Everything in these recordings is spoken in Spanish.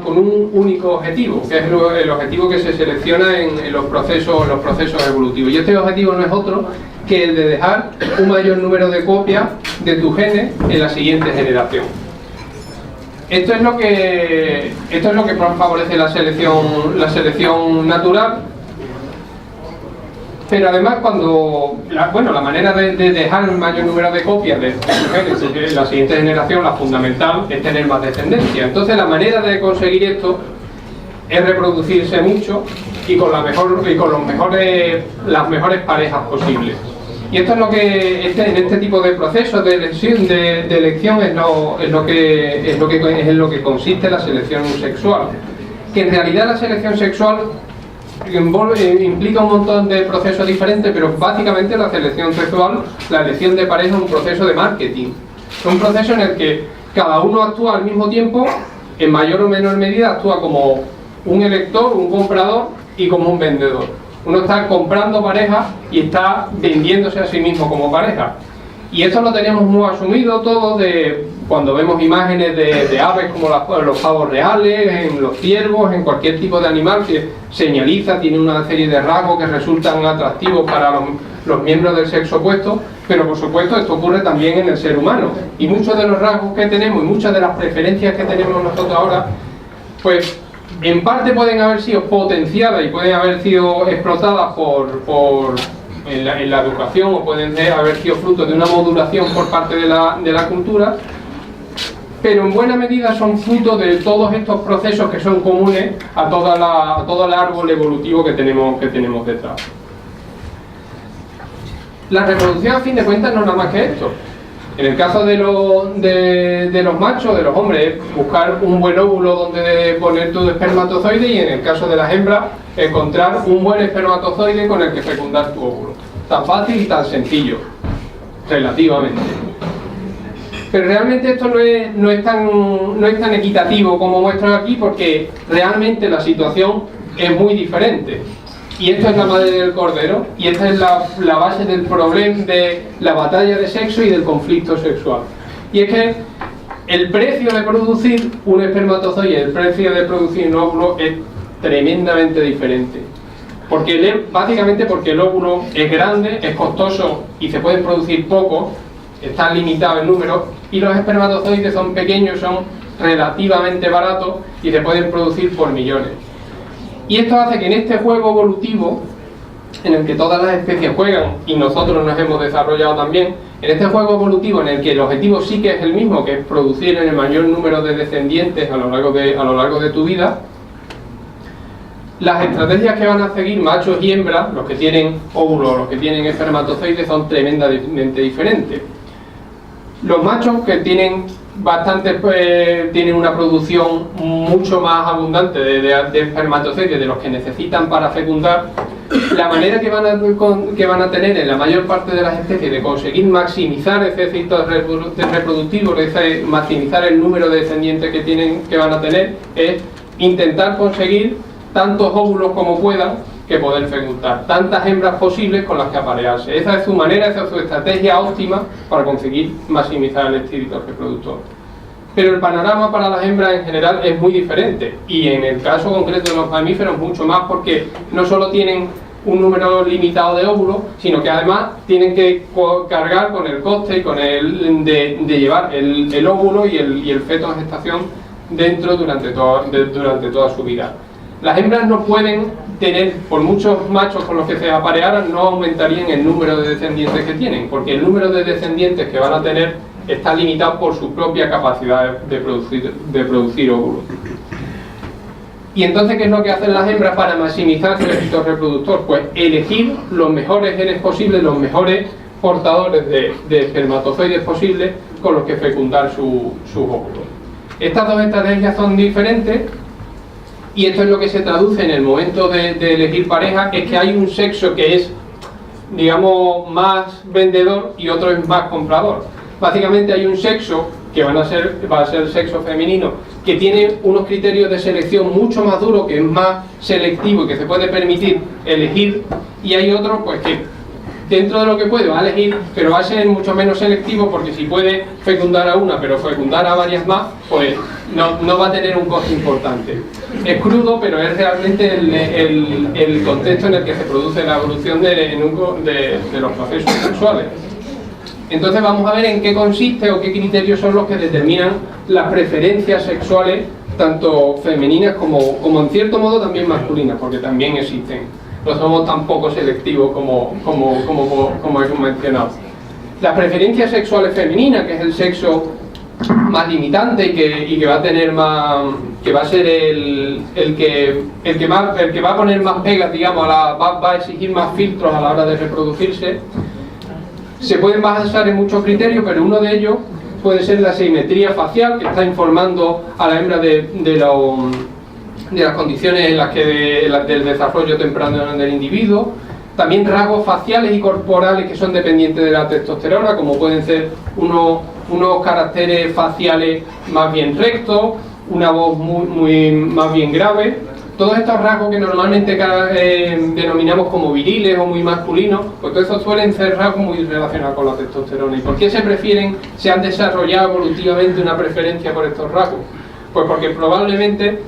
con un único objetivo, que es el objetivo que se selecciona en los procesos evolutivos. Y este objetivo no es otro que el de dejar un mayor número de copias de tus genes en la siguiente generación. Esto es lo que favorece la selección natural. Pero además, la manera de dejar el mayor número de copias de tus genes en la siguiente generación, la fundamental, es tener más descendencia. Entonces, la manera de conseguir esto es reproducirse mucho y con las mejores parejas posibles. Y esto es lo que en este tipo de procesos de elección es lo que consiste la selección sexual. Que en realidad la selección sexual implica un montón de procesos diferentes, pero básicamente la selección sexual, la elección de pareja, es un proceso de marketing. Es un proceso en el que cada uno actúa al mismo tiempo, en mayor o menor medida actúa como un elector, un comprador y como un vendedor. Uno está comprando pareja y está vendiéndose a sí mismo como pareja. Y esto lo tenemos muy asumido todos cuando vemos imágenes de aves como los pavos reales, en los ciervos, en cualquier tipo de animal que señaliza, tiene una serie de rasgos que resultan atractivos para los miembros del sexo opuesto, pero por supuesto esto ocurre también en el ser humano. Y muchos de los rasgos que tenemos y muchas de las preferencias que tenemos nosotros ahora, pues en parte pueden haber sido potenciadas y pueden haber sido explotadas en la educación, o pueden haber sido fruto de una modulación por parte de la cultura, pero en buena medida son fruto de todos estos procesos que son comunes a todo el árbol evolutivo que tenemos detrás. La reproducción, a fin de cuentas, no es nada más que esto. En el caso de los machos, de los hombres, buscar un buen óvulo donde poner tu espermatozoide, y en el caso de las hembras, encontrar un buen espermatozoide con el que fecundar tu óvulo. Tan fácil y tan sencillo, relativamente. Pero realmente esto no es tan equitativo como muestro aquí, porque realmente la situación es muy diferente. Y esto es la madre del cordero, y esta es la base del problema de la batalla de sexo y del conflicto sexual. Y es que el precio de producir un espermatozoide, el precio de producir un óvulo es tremendamente diferente. Básicamente porque el óvulo es grande, es costoso y se pueden producir pocos, está limitado el número, y los espermatozoides son pequeños, son relativamente baratos y se pueden producir por millones. Y esto hace que en este juego evolutivo, en el que todas las especies juegan y nosotros nos hemos desarrollado también, en este juego evolutivo en el que el objetivo sí que es el mismo, que es producir el mayor número de descendientes a lo largo de tu vida, las estrategias que van a seguir machos y hembras, los que tienen óvulos, los que tienen espermatozoides, son tremendamente diferentes. Los machos, que tienen tienen una producción mucho más abundante de espermatozoides de los que necesitan para fecundar, la manera que van a tener en la mayor parte de las especies de conseguir maximizar ese éxito reproductivo, maximizar el número de descendientes que van a tener, es intentar conseguir tantos óvulos como puedan que poder fecundar, tantas hembras posibles con las que aparearse. Esa es su manera, esa es su estrategia óptima para conseguir maximizar el éxito reproductor. Pero el panorama para las hembras en general es muy diferente, y en el caso concreto de los mamíferos mucho más, porque no solo tienen un número limitado de óvulos, sino que además tienen que cargar con el coste y con de llevar el óvulo y el feto en gestación dentro durante toda su vida. Las hembras no pueden tener, por muchos machos con los que se aparearan, no aumentarían el número de descendientes que tienen, porque el número de descendientes que van a tener está limitado por su propia capacidad de producir óvulos. Y entonces, ¿qué es lo que hacen las hembras para maximizar su éxito reproductor? Pues elegir los mejores genes posibles, los mejores portadores de espermatozoides posibles con los que fecundar sus óvulos. Estas dos estrategias son diferentes, y esto es lo que se traduce en el momento de elegir pareja, es que hay un sexo que es, digamos, más vendedor y otro es más comprador. Básicamente hay un sexo que va a ser el sexo femenino, que tiene unos criterios de selección mucho más duros, que es más selectivo y que se puede permitir elegir, y hay otro pues que dentro de lo que puede va a elegir, pero va a ser mucho menos selectivo, porque si puede fecundar a una pero fecundar a varias más, pues no va a tener un coste importante. Es crudo, pero es realmente el contexto en el que se produce la evolución de los procesos sexuales. Entonces vamos a ver en qué consiste o qué criterios son los que determinan las preferencias sexuales, tanto femeninas como en cierto modo también masculinas, porque también existen. No somos tan poco selectivos como hemos mencionado. Las preferencias sexuales femeninas, que es el sexo más limitante y que va a tener más, que va a ser el que va a poner más pegas, digamos, va a exigir más filtros a la hora de reproducirse. Se pueden basar en muchos criterios, pero uno de ellos puede ser la simetría facial, que está informando a la hembra de las condiciones en las que del desarrollo temprano del individuo. También rasgos faciales y corporales que son dependientes de la testosterona, como pueden ser unos caracteres faciales más bien rectos, una voz más bien grave. Todos estos rasgos que normalmente denominamos como viriles o muy masculinos, pues todos estos suelen ser rasgos muy relacionados con la testosterona. ¿Y por qué se han desarrollado evolutivamente una preferencia por estos rasgos? Pues porque probablemente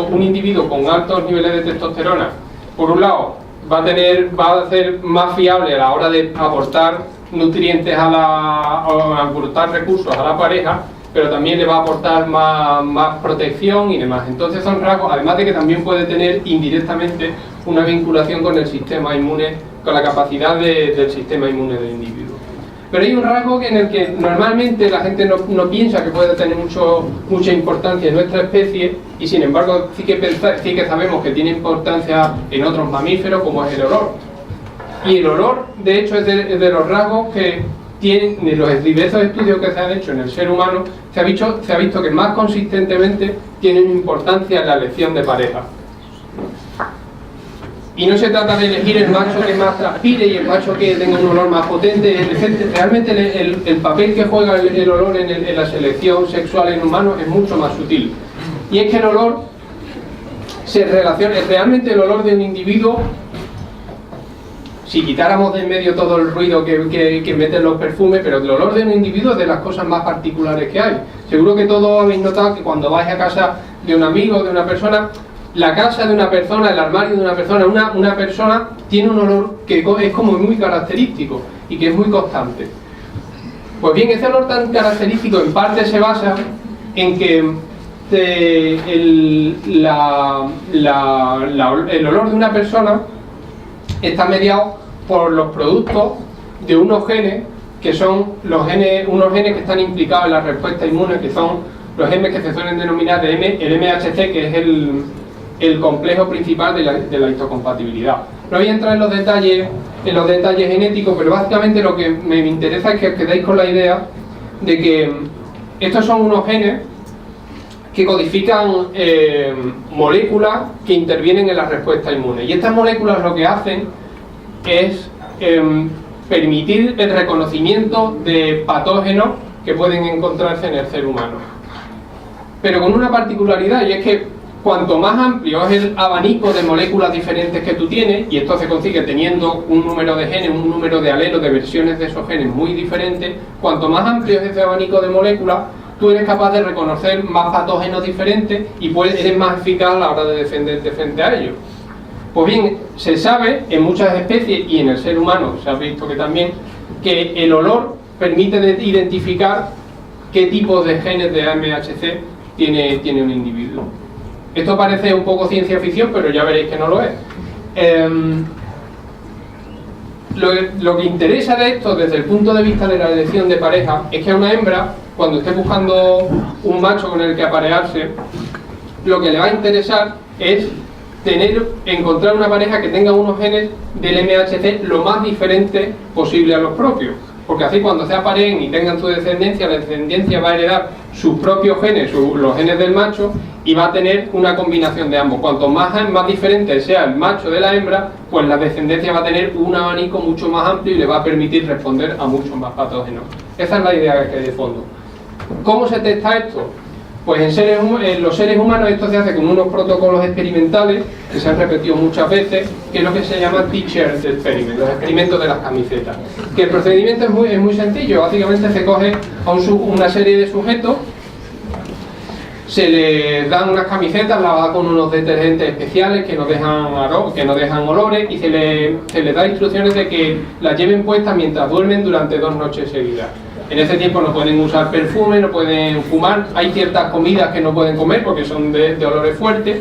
un individuo con altos niveles de testosterona, por un lado, va a ser más fiable a la hora de aportar nutrientes o aportar recursos a la pareja, pero también le va a aportar más protección y demás. Entonces son rasgos, además de que también puede tener indirectamente una vinculación con el sistema inmune, con la capacidad del sistema inmune del individuo. Pero hay un rasgo en el que normalmente la gente no piensa que puede tener mucha importancia en nuestra especie, y sin embargo sí que sabemos que tiene importancia en otros mamíferos, como es el olor. Y el olor, de hecho, es de los rasgos que tienen, los diversos estudios que se han hecho en el ser humano, se ha visto que más consistentemente tienen importancia en la elección de pareja. Y no se trata de elegir el macho que más transpire y el macho que tenga un olor más potente. Realmente el papel que juega el olor en la selección sexual en humanos es mucho más sutil. Y es que el olor se relaciona, realmente el olor de un individuo, si quitáramos de en medio todo el ruido que meten los perfumes, pero el olor de un individuo es de las cosas más particulares que hay. Seguro que todos habéis notado que cuando vais a casa de un amigo, de una persona, la casa de una persona, el armario de una persona tiene un olor que es como muy característico y que es muy constante. Pues bien, ese olor tan característico en parte se basa en que el olor de una persona está mediado por los productos de unos genes que son unos genes que están implicados en la respuesta inmune, que son los genes que se suelen denominar el MHC, que es el complejo principal de la histocompatibilidad. No voy a entrar en los detalles genéticos, pero básicamente lo que me interesa es que os quedéis con la idea de que estos son unos genes que codifican moléculas que intervienen en la respuesta inmune. Y estas moléculas lo que hacen es permitir el reconocimiento de patógenos que pueden encontrarse en el ser humano. Pero con una particularidad, y es que cuanto más amplio es el abanico de moléculas diferentes que tú tienes, y esto se consigue teniendo un número de genes, un número de alelos, de versiones de esos genes muy diferentes, cuanto más amplio es ese abanico de moléculas, tú eres capaz de reconocer más patógenos diferentes y eres más eficaz a la hora de defenderte frente a ellos. Pues bien, se sabe en muchas especies y en el ser humano se ha visto que también, que el olor permite identificar qué tipos de genes de MHC tiene un individuo. Esto parece un poco ciencia ficción, pero ya veréis que no lo es. Lo que interesa de esto desde el punto de vista de la elección de pareja es que a una hembra, cuando esté buscando un macho con el que aparearse, lo que le va a interesar es encontrar una pareja que tenga unos genes del MHC lo más diferente posible a los propios, porque así cuando se apareen y tengan su descendencia, la descendencia va a heredar sus propios genes, los genes del macho, y va a tener una combinación de ambos. Cuanto más diferente sea el macho de la hembra, pues la descendencia va a tener un abanico mucho más amplio y le va a permitir responder a muchos más patógenos. Esa es la idea que hay de fondo. ¿Cómo se testa esto? Pues en los seres humanos esto se hace con unos protocolos experimentales que se han repetido muchas veces, que es lo que se llama T-shirt experiment, los experimentos de las camisetas. Que el procedimiento es muy sencillo. Básicamente se coge a una serie de sujetos, se les dan unas camisetas lavadas con unos detergentes especiales que no dejan olores, y se les da instrucciones de que las lleven puestas mientras duermen durante 2 noches seguidas. En ese tiempo no pueden usar perfume, no pueden fumar, hay ciertas comidas que no pueden comer porque son de olores fuertes.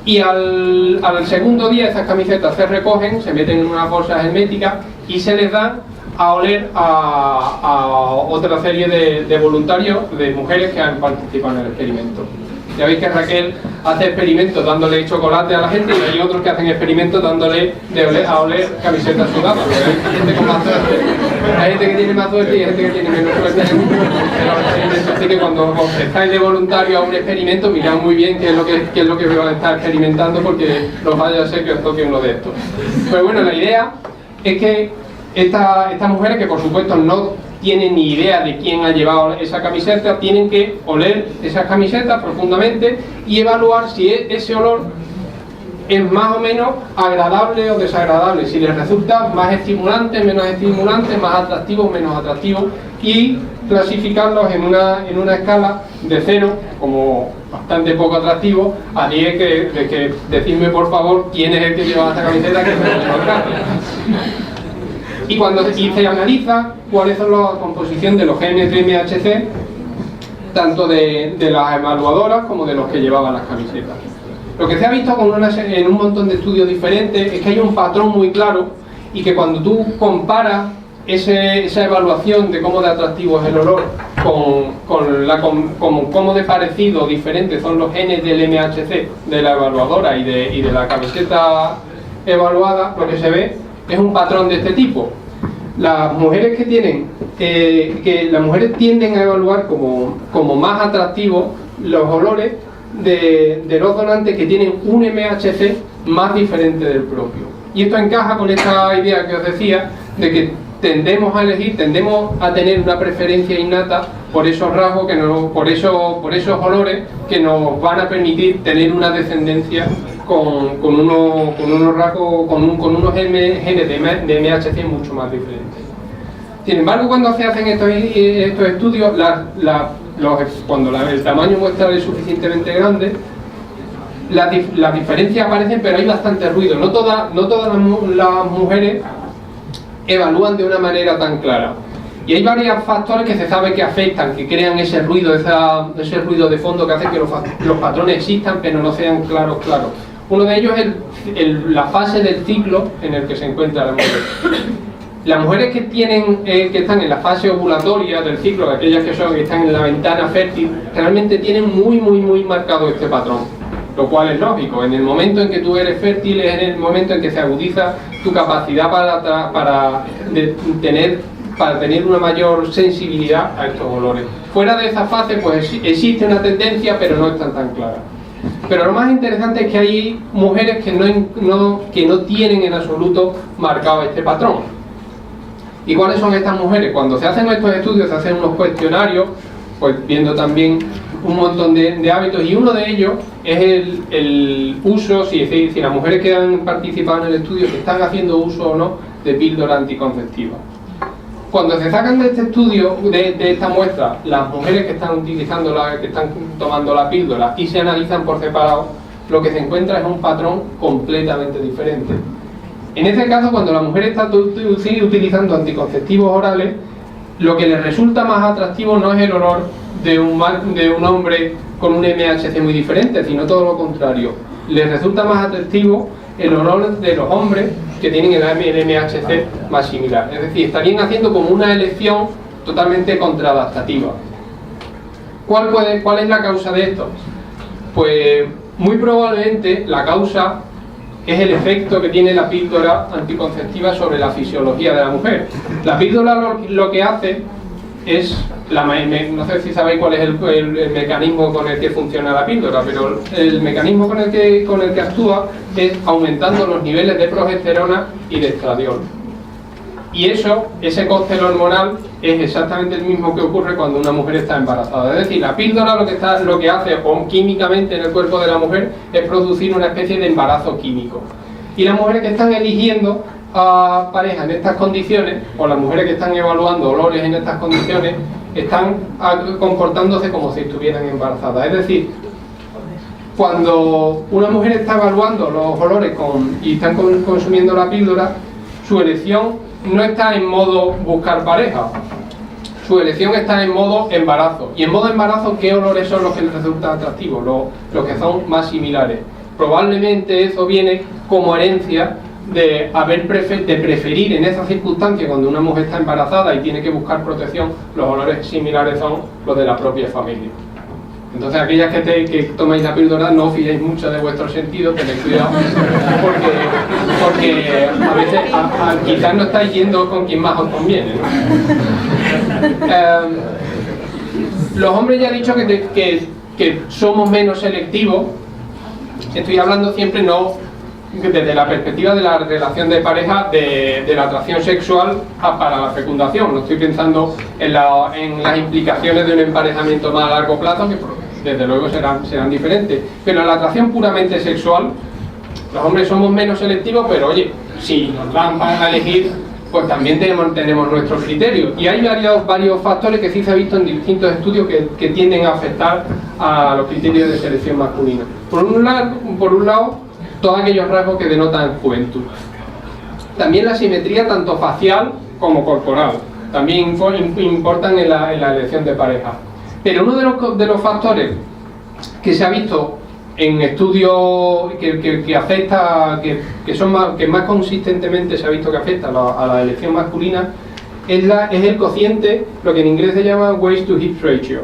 Y al segundo día esas camisetas se recogen, se meten en una bolsa hermética y se les dan a oler a otra serie de voluntarios, de mujeres que han participado en el experimento. Ya veis que Raquel hace experimentos dándole chocolate a la gente, y hay otros que hacen experimentos dándole a oler camisetas sudadas. Hay gente con más suerte, hay gente que tiene más suerte y hay gente que tiene menos suerte. Así que cuando os estáis de voluntario a un experimento, mirad muy bien qué es lo que van a estar experimentando, porque no vaya a ser que os toque uno de estos. Pues bueno, la idea es que estas mujeres, que por supuesto no tienen ni idea de quién ha llevado esa camiseta, tienen que oler esas camisetas profundamente y evaluar si ese olor es más o menos agradable o desagradable, si les resulta más estimulante, menos estimulante, más atractivo, menos atractivo, y clasificarlos en una escala de 0, como bastante poco atractivo, a 10, que decidme por favor quién es el que lleva esta camiseta, que es más grande. Y se analiza cuáles son la composición de los genes de MHC, tanto de las evaluadoras como de los que llevaban las camisetas. Lo que se ha visto en un montón de estudios diferentes es que hay un patrón muy claro, y que cuando tú comparas esa evaluación de cómo de atractivo es el olor con cómo de parecido o diferente son los genes del MHC de la evaluadora y de la camiseta evaluada, lo que se ve es un patrón de este tipo. Las mujeres las mujeres tienden a evaluar como más atractivos los olores de los donantes que tienen un MHC más diferente del propio. Y esto encaja con esta idea que os decía de que tendemos a tener una preferencia innata por esos rasgos, por esos olores que nos van a permitir tener una descendencia con unos rasgos, con unos genes de MHC mucho más diferentes. Sin embargo, cuando se hacen estos estudios, cuando el tamaño muestral es suficientemente grande, las diferencias aparecen, pero hay bastante ruido. No todas las mujeres evalúan de una manera tan clara. Y hay varios factores que se sabe que afectan, que crean ese ruido, ese ruido de fondo que hace que los patrones existan, pero no sean claros. Uno de ellos es la fase del ciclo en el que se encuentra la mujer. Las mujeres que están en la fase ovulatoria del ciclo, aquellas que están en la ventana fértil, realmente tienen muy marcado este patrón, lo cual es lógico. En el momento en que tú eres fértil es en el momento en que se agudiza tu capacidad para tener una mayor sensibilidad a estos olores. Fuera de esa fase, pues existe una tendencia, pero no es tan clara. Pero lo más interesante es que hay mujeres que no tienen en absoluto marcado este patrón. ¿Y cuáles son estas mujeres? Cuando se hacen estos estudios, se hacen unos cuestionarios, pues viendo también un montón de hábitos, y uno de ellos es el uso, si las mujeres que han participado en el estudio, que están haciendo uso o no de píldora anticonceptiva. Cuando se sacan de este estudio, de esta muestra, las mujeres que están que están tomando la píldora, y se analizan por separado, lo que se encuentra es un patrón completamente diferente. En este caso, cuando la mujer está utilizando anticonceptivos orales, lo que le resulta más atractivo no es el olor de un hombre con un MHC muy diferente, sino todo lo contrario. Les resulta más atractivo el olor de los hombres que tienen el MHC más similar. Es decir, estarían haciendo como una elección totalmente contraadaptativa. ¿Cuál es la causa de esto? Pues muy probablemente la causa es el efecto que tiene la píldora anticonceptiva sobre la fisiología de la mujer. La píldora lo que hace es, no sé si sabéis cuál es el mecanismo con el que funciona la píldora, pero el mecanismo con el que actúa es aumentando los niveles de progesterona y de estradiol. Y ese cóctel hormonal es exactamente el mismo que ocurre cuando una mujer está embarazada. Es decir, la píldora lo que hace químicamente en el cuerpo de la mujer es producir una especie de embarazo químico. Y las mujeres que están eligiendo a pareja en estas condiciones, o las mujeres que están evaluando olores en estas condiciones, están comportándose como si estuvieran embarazadas. Es decir, cuando una mujer está evaluando los olores y están consumiendo la píldora, su elección no está en modo buscar pareja, su elección está en modo embarazo. Y en modo embarazo, ¿qué olores son los que les resultan atractivos? Los que son más similares. Probablemente eso viene como herencia de preferir en esas circunstancias, cuando una mujer está embarazada y tiene que buscar protección, los olores similares son los de la propia familia. Entonces, aquellas que tomáis la píldora, no os fiéis mucho de vuestros sentidos, tened cuidado, porque a veces quizás no estáis yendo con quien más os conviene, ¿no? Los hombres, ya he dicho que somos menos selectivos. Estoy hablando siempre no desde la perspectiva de la relación de pareja, de la atracción sexual para la fecundación. No estoy pensando en las implicaciones de un emparejamiento más a largo plazo, que desde luego serán diferentes. Pero en la atracción puramente sexual, los hombres somos menos selectivos, pero oye, si nos dan para elegir, pues también tenemos nuestros criterios. Y hay varios factores que sí se ha visto en distintos estudios que tienden a afectar a los criterios de selección masculina. Por un lado, todos aquellos rasgos que denotan juventud. También la simetría tanto facial como corporal también importan en la elección de pareja. Pero uno de los factores que se ha visto en estudios que afecta, que más consistentemente se ha visto que afecta a la elección masculina, es el cociente, lo que en inglés se llama waist to hip ratio,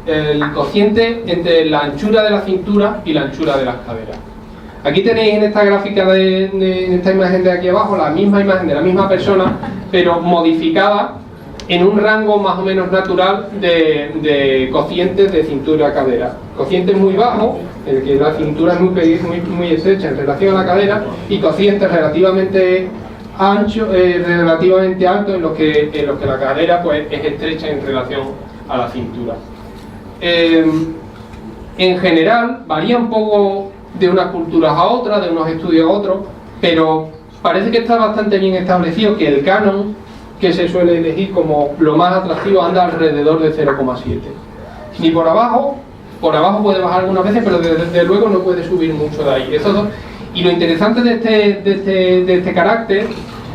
el cociente entre la anchura de la cintura y la anchura de las caderas. Aquí tenéis en esta gráfica, en esta imagen de aquí abajo, la misma imagen de la misma persona, pero modificada en un rango más o menos natural de cocientes de cintura a cadera. Cocientes muy bajos, en el que la cintura es muy estrecha en relación a la cadera, y cocientes relativamente anchos, relativamente altos, en los que la cadera pues es estrecha en relación a la cintura. En general varía un poco de unas culturas a otras, de unos estudios a otros, pero parece que está bastante bien establecido que el canon que se suele elegir como lo más atractivo anda alrededor de 0,7. Ni por abajo puede bajar algunas veces, pero desde luego no puede subir mucho de ahí. Y lo interesante de este carácter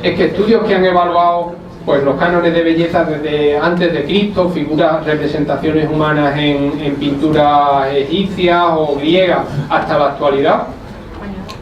es que estudios que han evaluado pues los cánones de belleza desde antes de Cristo, figuras, representaciones humanas en pinturas egipcias o griegas hasta la actualidad,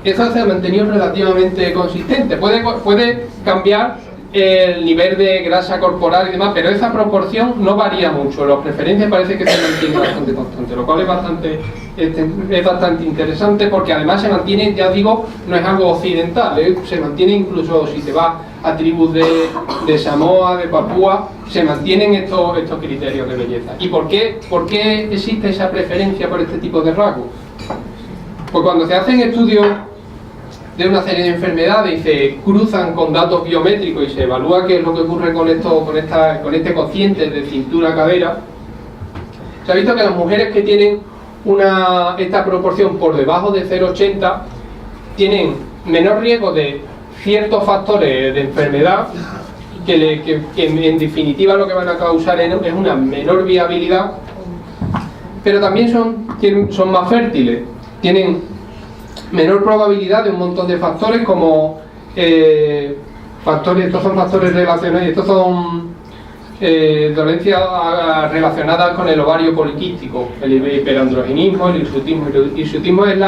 eso se ha mantenido relativamente consistente. Puede cambiar el nivel de grasa corporal y demás, pero esa proporción no varía mucho. Las preferencias parece que se mantienen bastante constantes, lo cual es bastante interesante, porque además se mantiene, ya digo, no es algo occidental, se mantiene incluso si te vas a tribus de Samoa, de Papúa, se mantienen estos criterios de belleza. ¿Y por qué existe esa preferencia por este tipo de rasgos? Pues cuando se hacen estudios de una serie de enfermedades y se cruzan con datos biométricos y se evalúa qué es lo que ocurre con este cociente de cintura-cadera, se ha visto que las mujeres que tienen esta proporción por debajo de 0,80 tienen menor riesgo de ciertos factores de enfermedad que en definitiva lo que van a causar es una menor viabilidad, pero también son más fértiles, tienen menor probabilidad de un montón de factores como estos son factores relacionados, estos son dolencias relacionadas con el ovario poliquístico, el hiperandrogenismo, el hirsutismo. El hirsutismo es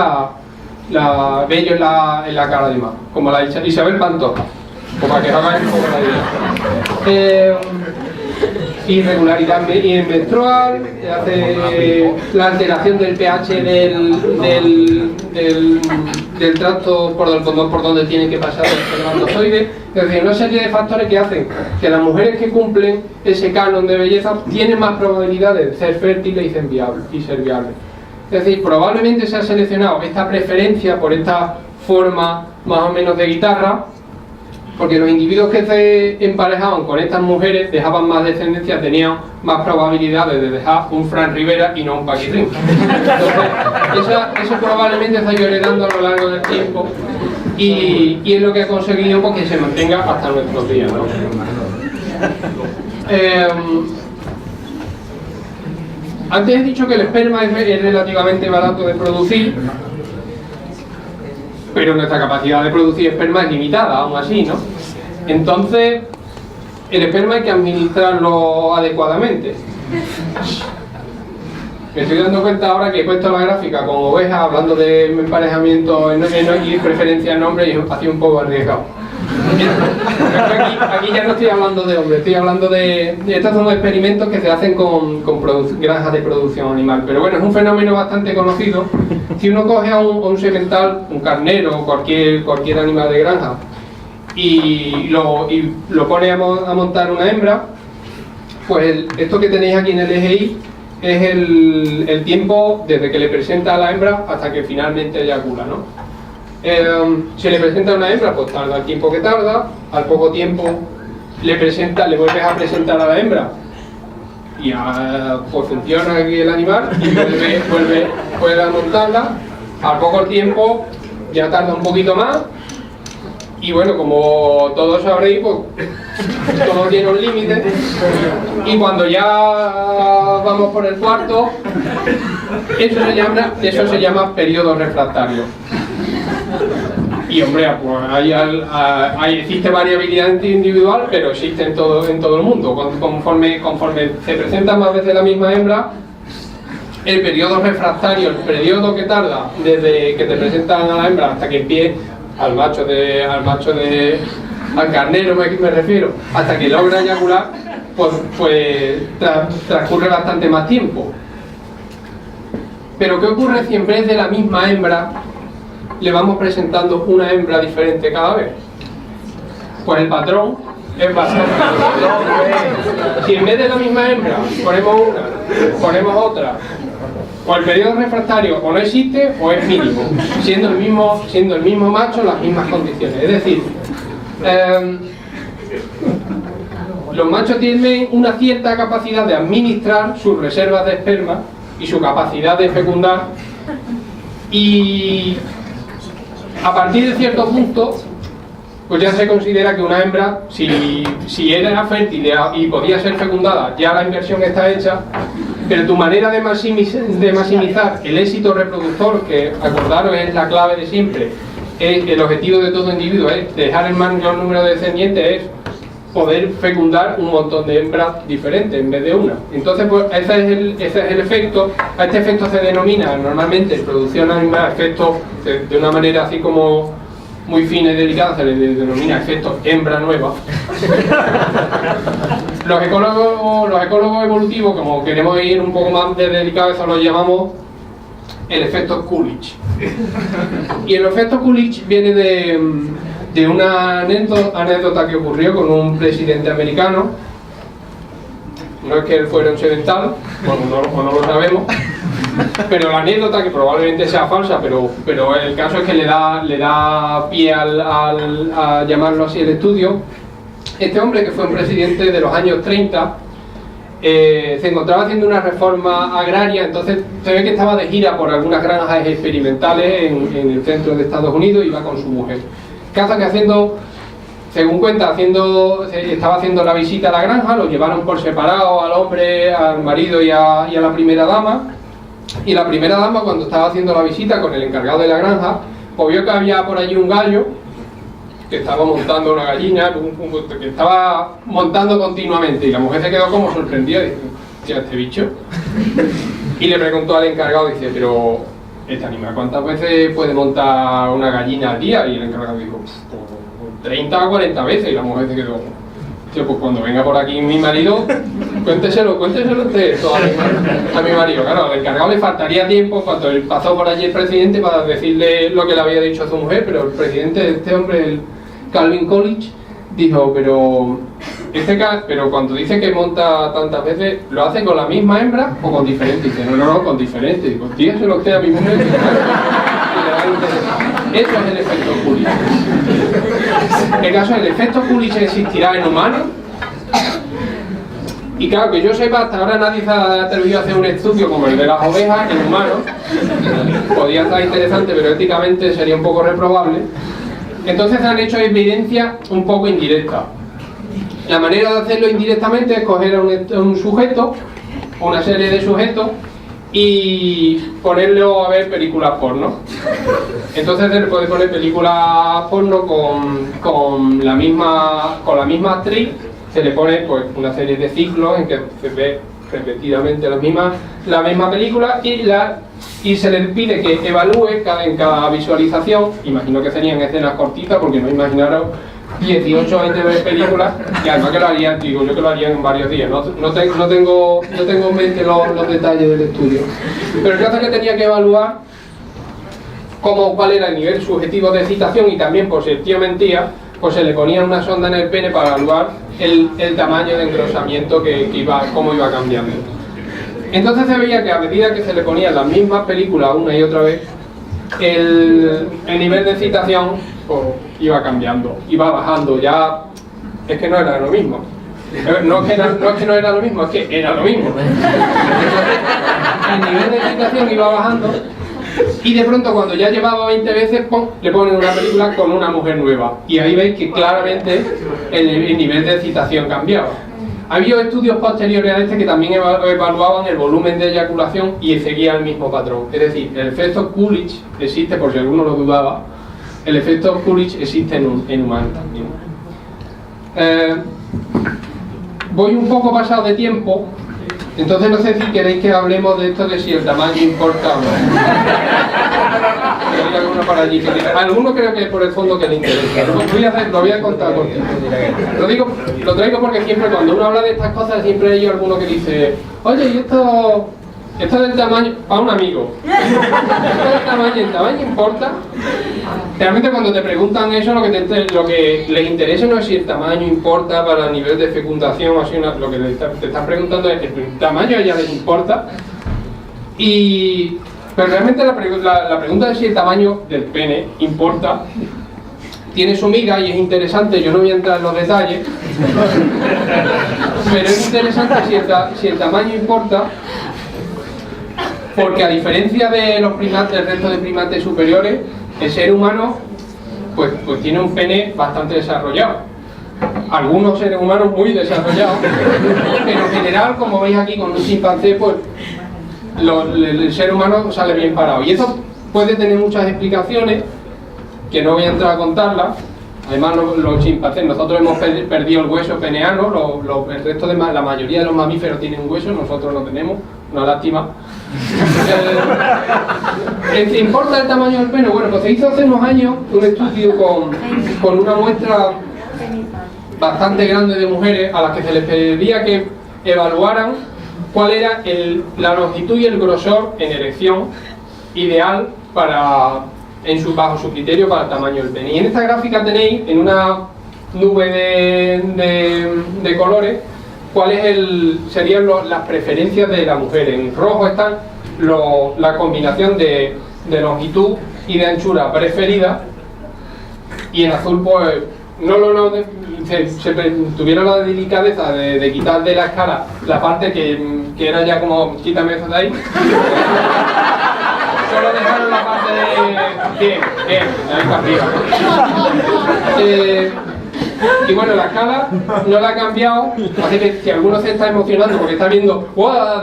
vello en la cara de más, como la Isabel Pantoja, para que hagáis un poco la idea. Irregularidad menstrual, la alteración del pH del tracto por donde tiene que pasar el espermatozoide. Es decir, una serie de factores que hacen que las mujeres que cumplen ese canon de belleza tienen más probabilidades de ser fértiles y ser viables. Es decir, probablemente se ha seleccionado esta preferencia por esta forma más o menos de guitarra porque los individuos que se emparejaban con estas mujeres dejaban más descendencia, tenían más probabilidades de dejar un Fran Rivera y no un Paquirrín. Entonces, eso probablemente se ha ido heredando a lo largo del tiempo y es lo que ha conseguido pues, que se mantenga hasta nuestros días, ¿no? Antes he dicho que el esperma es relativamente barato de producir, pero nuestra capacidad de producir esperma es limitada, aún así, ¿no? Entonces, el esperma hay que administrarlo adecuadamente. Me estoy dando cuenta ahora que he puesto la gráfica con ovejas, hablando de emparejamiento y preferencia en nombre, y ha sido un poco arriesgado. Aquí ya no estoy hablando de hombres, estoy hablando de... Estos son experimentos que se hacen con granjas de producción animal, pero bueno, es un fenómeno bastante conocido. Si uno coge a un semental, un carnero o cualquier animal de granja y lo pone a montar una hembra, pues esto que tenéis aquí en el eje Y es el tiempo desde que le presenta a la hembra hasta que finalmente eyacula, ¿no? Se le presenta una hembra, pues tarda el tiempo que tarda, al poco tiempo le vuelves a presentar a la hembra y pues funciona aquí el animal y vuelve a montarla, al poco tiempo ya tarda un poquito más y bueno, como todos sabréis, pues todo tiene un límite y cuando ya vamos por el cuarto, eso se llama periodo refractario. Y hombre, pues existe variabilidad individual, pero existe en todo el mundo. Conforme se presenta más veces la misma hembra, el periodo refractario, el periodo que tarda desde que te presentan a la hembra hasta que empiece al carnero me refiero, hasta que logra eyacular, pues transcurre bastante más tiempo. Pero ¿qué ocurre si en vez de la misma hembra le vamos presentando una hembra diferente cada vez? Pues el patrón es bastante. Si en vez de la misma hembra ponemos una, ponemos otra, o el periodo refractario o no existe o es mínimo, siendo el mismo macho, las mismas condiciones. Es decir, los machos tienen una cierta capacidad de administrar sus reservas de esperma y su capacidad de fecundar, y a partir de cierto punto pues ya se considera que una hembra, si era fértil y podía ser fecundada, ya la inversión está hecha, pero tu manera de maximizar el éxito reproductor, que acordaros es la clave de siempre, el objetivo de todo individuo es dejar el mayor número de descendientes, es poder fecundar un montón de hembras diferentes en vez de una. Entonces, pues ese es el efecto. A este efecto se denomina normalmente producción animal, efecto de una manera así como muy fina y delicada, se le denomina efecto hembra nueva. Los ecólogos evolutivos, como queremos ir un poco más de delicado, eso lo llamamos el efecto Coolidge. Y el efecto Coolidge viene de una anécdota que ocurrió con un presidente americano. No es que él fuera un semental, bueno, no lo sabemos, pero la anécdota, que probablemente sea falsa, pero el caso es que le da pie a llamarlo así el estudio. Este hombre, que fue un presidente de los años 30, se encontraba haciendo una reforma agraria, entonces se ve que estaba de gira por algunas granjas experimentales en el centro de Estados Unidos, y iba con su mujer. Caso que según cuenta, estaba haciendo la visita a la granja, lo llevaron por separado al hombre, al marido y a la primera dama, y la primera dama, cuando estaba haciendo la visita con el encargado de la granja, pues vio que había por allí un gallo que estaba montando una gallina, que estaba montando continuamente, y la mujer se quedó como sorprendida, dice, ¿qué este bicho? Y le preguntó al encargado, dice, pero este animal, ¿cuántas veces puede montar una gallina al día? Y el encargado dijo, 30 o 40 veces, y la mujer se quedó, pues cuando venga por aquí mi marido, cuénteselo usted esto a mi marido. Claro, al encargado le faltaría tiempo cuando pasó por allí el presidente para decirle lo que le había dicho a su mujer, pero el presidente, este hombre, el Calvin Coolidge, dijo, pero cuando dice que monta tantas veces, ¿lo hace con la misma hembra o con diferente? Dice, no, con diferente. Digo, dígaselo usted a mi mujer. Eso es el efecto Coolidge. El caso es, el efecto Coolidge existirá en humanos. Y claro, que yo sepa, hasta ahora nadie se ha atrevido a hacer un estudio como el de las ovejas en humanos. Podría estar interesante, pero éticamente sería un poco reprobable. Entonces han hecho evidencia un poco indirecta. La manera de hacerlo indirectamente es coger a un sujeto, o una serie de sujetos, y ponerlo a ver películas porno. Entonces se le puede poner películas porno con la misma actriz. Se le pone pues una serie de ciclos en que se ve repetidamente la misma película y se le pide que evalúe en cada visualización. Imagino que serían escenas cortitas, porque no imaginaros 18 o 20 películas, y además que lo harían, digo yo que lo harían en varios días. No tengo en mente los detalles del estudio, pero el caso es que tenía que evaluar cuál era el nivel subjetivo de excitación, y también, por si el tío mentía, pues se le ponía una sonda en el pene para evaluar el tamaño de engrosamiento cómo iba cambiando. Entonces se veía que a medida que se le ponían las mismas películas una y otra vez, el nivel de excitación pues, iba cambiando, iba bajando. Ya es que no era lo mismo. No es que no era lo mismo, es que era lo mismo. El nivel de excitación iba bajando. Y de pronto, cuando ya llevaba 20 veces, ¡pum!, le ponen una película con una mujer nueva. Y ahí veis que claramente el nivel de excitación cambiaba. Había estudios posteriores a este que también evaluaban el volumen de eyaculación y seguía el mismo patrón. Es decir, el efecto Coolidge existe, por si alguno lo dudaba, el efecto Coolidge existe en humanos también. Voy un poco pasado de tiempo. Entonces no sé si queréis que hablemos de esto, de si el tamaño importa o no. Hay alguno para allí que alguno creo que por el fondo que le interesa. Lo voy a contar cortito. Lo traigo porque siempre cuando uno habla de estas cosas siempre hay alguno que dice: oye, y esto del tamaño, a un amigo, ¿el tamaño importa? Realmente cuando te preguntan eso, lo que les interesa no es si el tamaño importa para el nivel de fecundación, así lo que te están preguntando es: ¿el tamaño ya les importa? Pero realmente la pregunta de si el tamaño del pene importa tiene su miga y es interesante. Yo no voy a entrar en los detalles, pero es interesante si el tamaño importa, porque a diferencia de los primates, del resto de primates superiores, el ser humano pues tiene un pene bastante desarrollado. Algunos seres humanos muy desarrollados, pero en general, como veis aquí con un chimpancé, pues el ser humano sale bien parado. Y eso puede tener muchas explicaciones, que no voy a entrar a contarlas. Además, los chimpancés, nosotros hemos perdido el hueso peneano, el resto la mayoría de los mamíferos tienen un hueso, nosotros no tenemos, una lástima. ¿Importa el tamaño del pene? Bueno, pues se hizo hace unos años un estudio con una muestra bastante grande de mujeres a las que se les pedía que evaluaran cuál era la longitud y el grosor en erección ideal bajo su criterio para el tamaño del pene. Y en esta gráfica tenéis, en una nube de colores, cuáles serían las preferencias de la mujer. En rojo están la combinación de longitud y de anchura preferida, y en azul pues se tuvieron la delicadeza de quitar de la escala la parte que era ya como: quítame eso de ahí. Solo dejaron la parte de bien, ahí arriba. Y bueno, la escala no la ha cambiado, así que si alguno se está emocionando porque está viendo: ¡wow!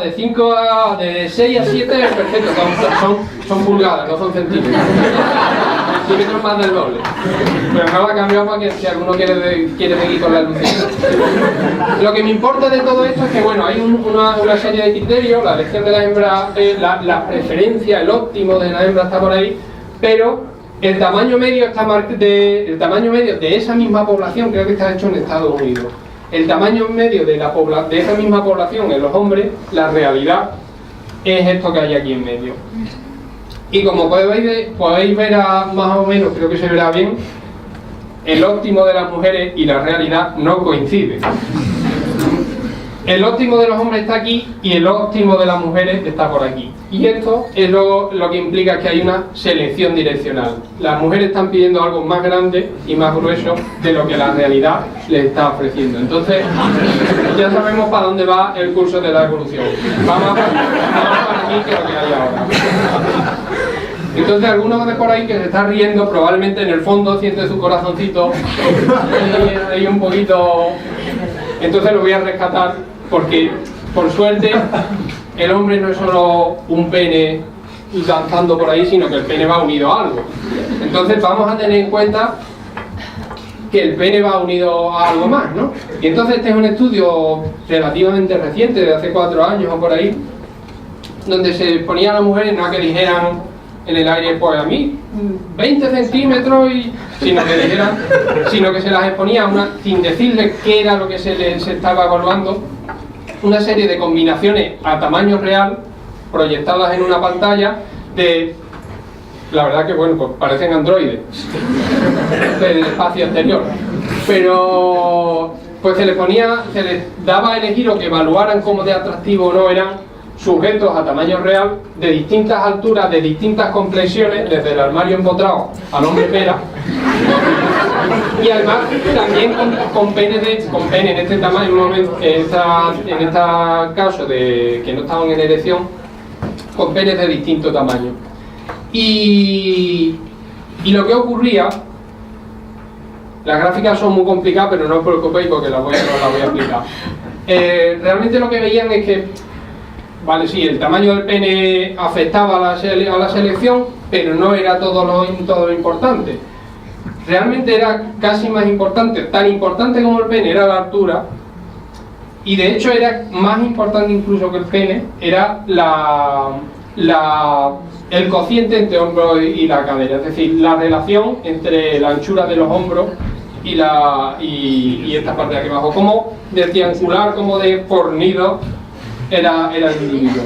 De 6 a 7 es perfecto, son pulgadas, no son centímetros. Centímetros más del doble. Pero no la ha cambiado para que si alguno quiere seguir con la lucecita. Lo que me importa de todo esto es que, bueno, hay una serie de criterios. La elección de la hembra, la preferencia, el óptimo de la hembra está por ahí, pero el tamaño medio de esa misma población, creo que está hecho en Estados Unidos. El tamaño medio de esa misma población en los hombres, la realidad es esto que hay aquí en medio. Y como podéis ver más o menos, creo que se verá bien, el óptimo de las mujeres y la realidad no coinciden. el óptimo de los hombres está aquí y el óptimo de las mujeres está por aquí. Y esto es lo que implica que hay una selección direccional. Las mujeres están pidiendo algo más grande y más grueso de lo que la realidad les está ofreciendo. Entonces, ya sabemos para dónde va el curso de la evolución. Vamos para aquí, que es lo que hay ahora. Entonces, alguno de por ahí que se está riendo, probablemente en el fondo siente su corazoncito ahí un poquito. Entonces lo voy a rescatar porque, por suerte, el hombre no es solo un pene danzando por ahí, sino que el pene va unido a algo. Entonces vamos a tener en cuenta que el pene va unido a algo más, ¿no? Y entonces este es un estudio relativamente reciente, de hace 4 años o por ahí, donde se ponía a las mujeres no a que dijeran en el aire, pues a mí 20 centímetros, sino que se las exponía sin decirles qué era lo que se estaba evaluando, una serie de combinaciones a tamaño real proyectadas en una pantalla de, la verdad que bueno, pues parecen androides del espacio exterior, pero pues se les daba a elegir o que evaluaran cómo de atractivo o no eran sujetos a tamaño real de distintas alturas, de distintas complexiones, desde el armario empotrado al hombre pera, y además también con pene en este tamaño, en este caso de que no estaban en erección, con penes de distinto tamaño. Y lo que ocurría, las gráficas son muy complicadas, pero no os preocupéis porque las voy a explicar. Realmente lo que veían es que, vale, sí, el tamaño del pene afectaba a la selección, pero no era todo lo importante. Realmente era casi más importante, tan importante como el pene era la altura, y de hecho era más importante incluso que el pene, era el cociente entre hombro y la cadera, es decir, la relación entre la anchura de los hombros y esta parte de aquí abajo, como de triangular, como de fornido era el individuo.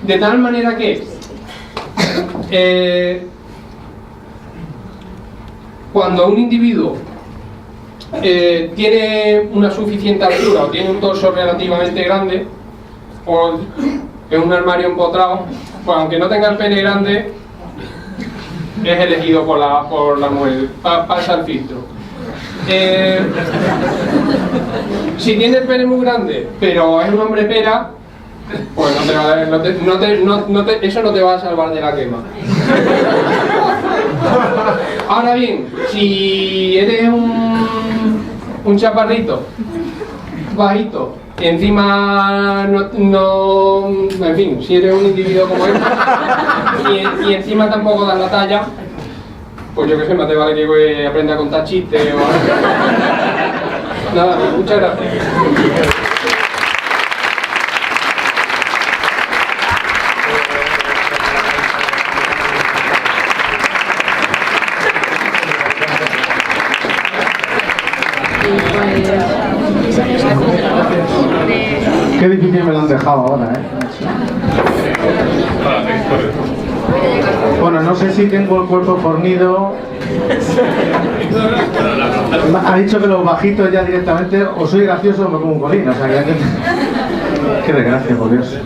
De tal manera que cuando un individuo tiene una suficiente altura o tiene un torso relativamente grande o es un armario empotrado, pues aunque no tenga el pene grande, es elegido por la mujer, pasa el filtro. Si tiene el pene muy grande, pero es un hombre pera, pues eso no te va a salvar de la quema. Ahora bien, si eres un chaparrito, bajito, y encima en fin, si eres un individuo como él, y encima tampoco das la talla, pues yo que sé, más te vale que aprenda a contar chistes o algo. Nada, muchas gracias. Qué difícil me lo han dejado ahora, ¿eh? Bueno, no sé si tengo el cuerpo fornido. Ha dicho que los bajitos ya directamente o soy gracioso o me como un colín, o sea que... Qué desgracia, por Dios.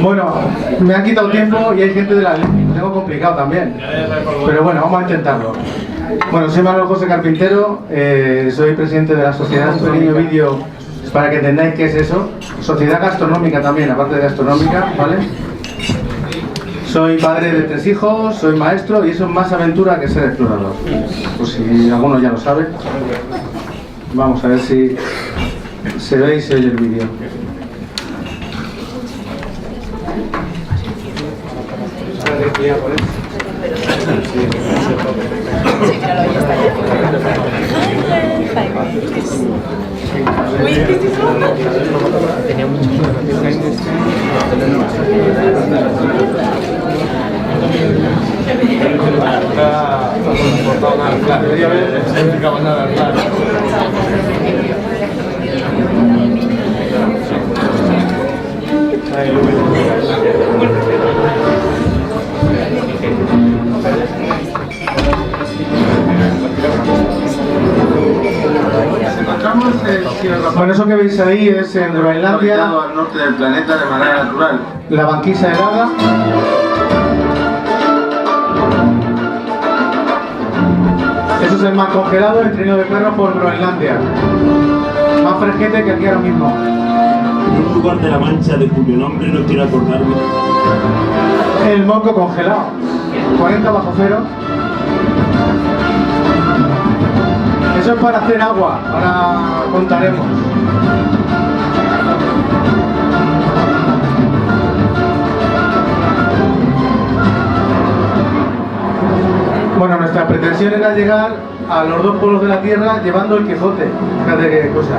Bueno, me han quitado tiempo y hay gente de la ley, lo tengo complicado también. Pero bueno, vamos a intentarlo. Bueno, soy Manuel José Carpintero, soy presidente de la sociedad. Un pequeño vídeo para que entendáis qué es eso. Sociedad gastronómica también, aparte de gastronómica, ¿vale? Soy padre de 3 hijos, soy maestro y eso es más aventura que ser explorador. Pues si alguno ya lo sabe. Vamos a ver si se ve y se oye el vídeo. Tenía mucho Si nos Bueno, eso que veis ahí es en Groenlandia, al norte del planeta de manera natural. la banquisa helada. Eso es el mar congelado, el trino de perro por Groenlandia. Más fresquete que aquí ahora mismo. En un lugar de la Mancha de cuyo nombre no quiero acordarme. El Moco congelado, 40 bajo cero. Eso es para hacer agua, ahora contaremos. Bueno, nuestra pretensión era llegar a los dos polos de la Tierra llevando el Quijote. Fíjate qué cosa.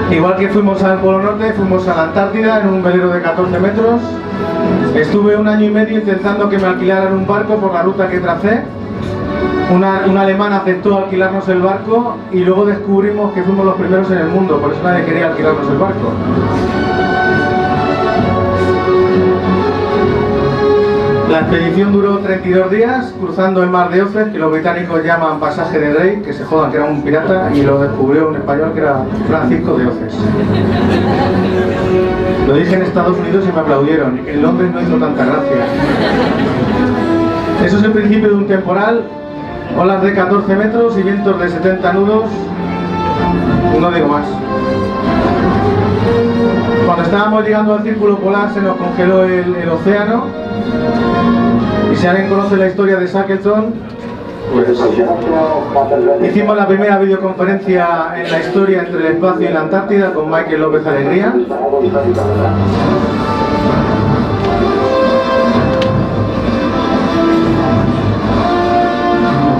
Igual que fuimos al Polo Norte, fuimos a la Antártida en un velero de 14 metros. Estuve 1 año y medio intentando que me alquilaran un barco por la ruta que tracé. Un alemán aceptó alquilarnos el barco y luego descubrimos que fuimos los primeros en el mundo, por eso nadie quería alquilarnos el barco. La expedición duró 32 días, cruzando el mar de Oces, que los británicos llaman pasaje de Drake, que se jodan que era un pirata, y lo descubrió un español que era Francisco de Oces. Lo dije en Estados Unidos y me aplaudieron, en Londres no hizo tanta gracia. Eso es el principio de un temporal, olas de 14 metros y vientos de 70 nudos, no digo más. Cuando estábamos llegando al círculo polar se nos congeló el océano. Y si alguien conoce la historia de Shackleton, pues hicimos la primera videoconferencia en la historia entre el espacio y la Antártida con Michael López Alegría.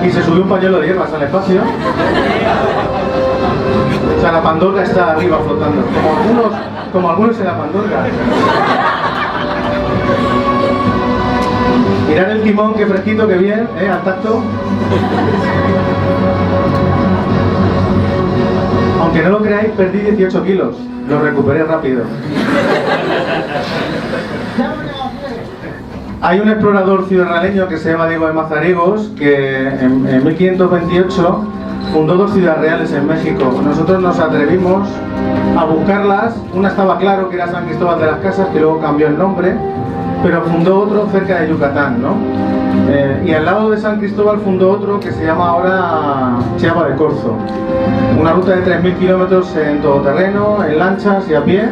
Y se subió un pañuelo de hierbas al espacio. O sea, la Pandorga está arriba flotando, como algunos en la Pandorga. Mirad el timón, qué fresquito, qué bien, al tacto. Aunque no lo creáis, perdí 18 kilos, lo recuperé rápido. Hay un explorador ciudadraleño que se llama Diego de Mazariegos, que en 1528 fundó 2 ciudades reales en México. Nosotros nos atrevimos a buscarlas. Una estaba claro que era San Cristóbal de las Casas, que luego cambió el nombre, pero fundó otro cerca de Yucatán, ¿no? Y al lado de San Cristóbal fundó otro que se llama ahora Chiapa de Corzo. Una ruta de 3.000 kilómetros en todoterreno, en lanchas y a pie.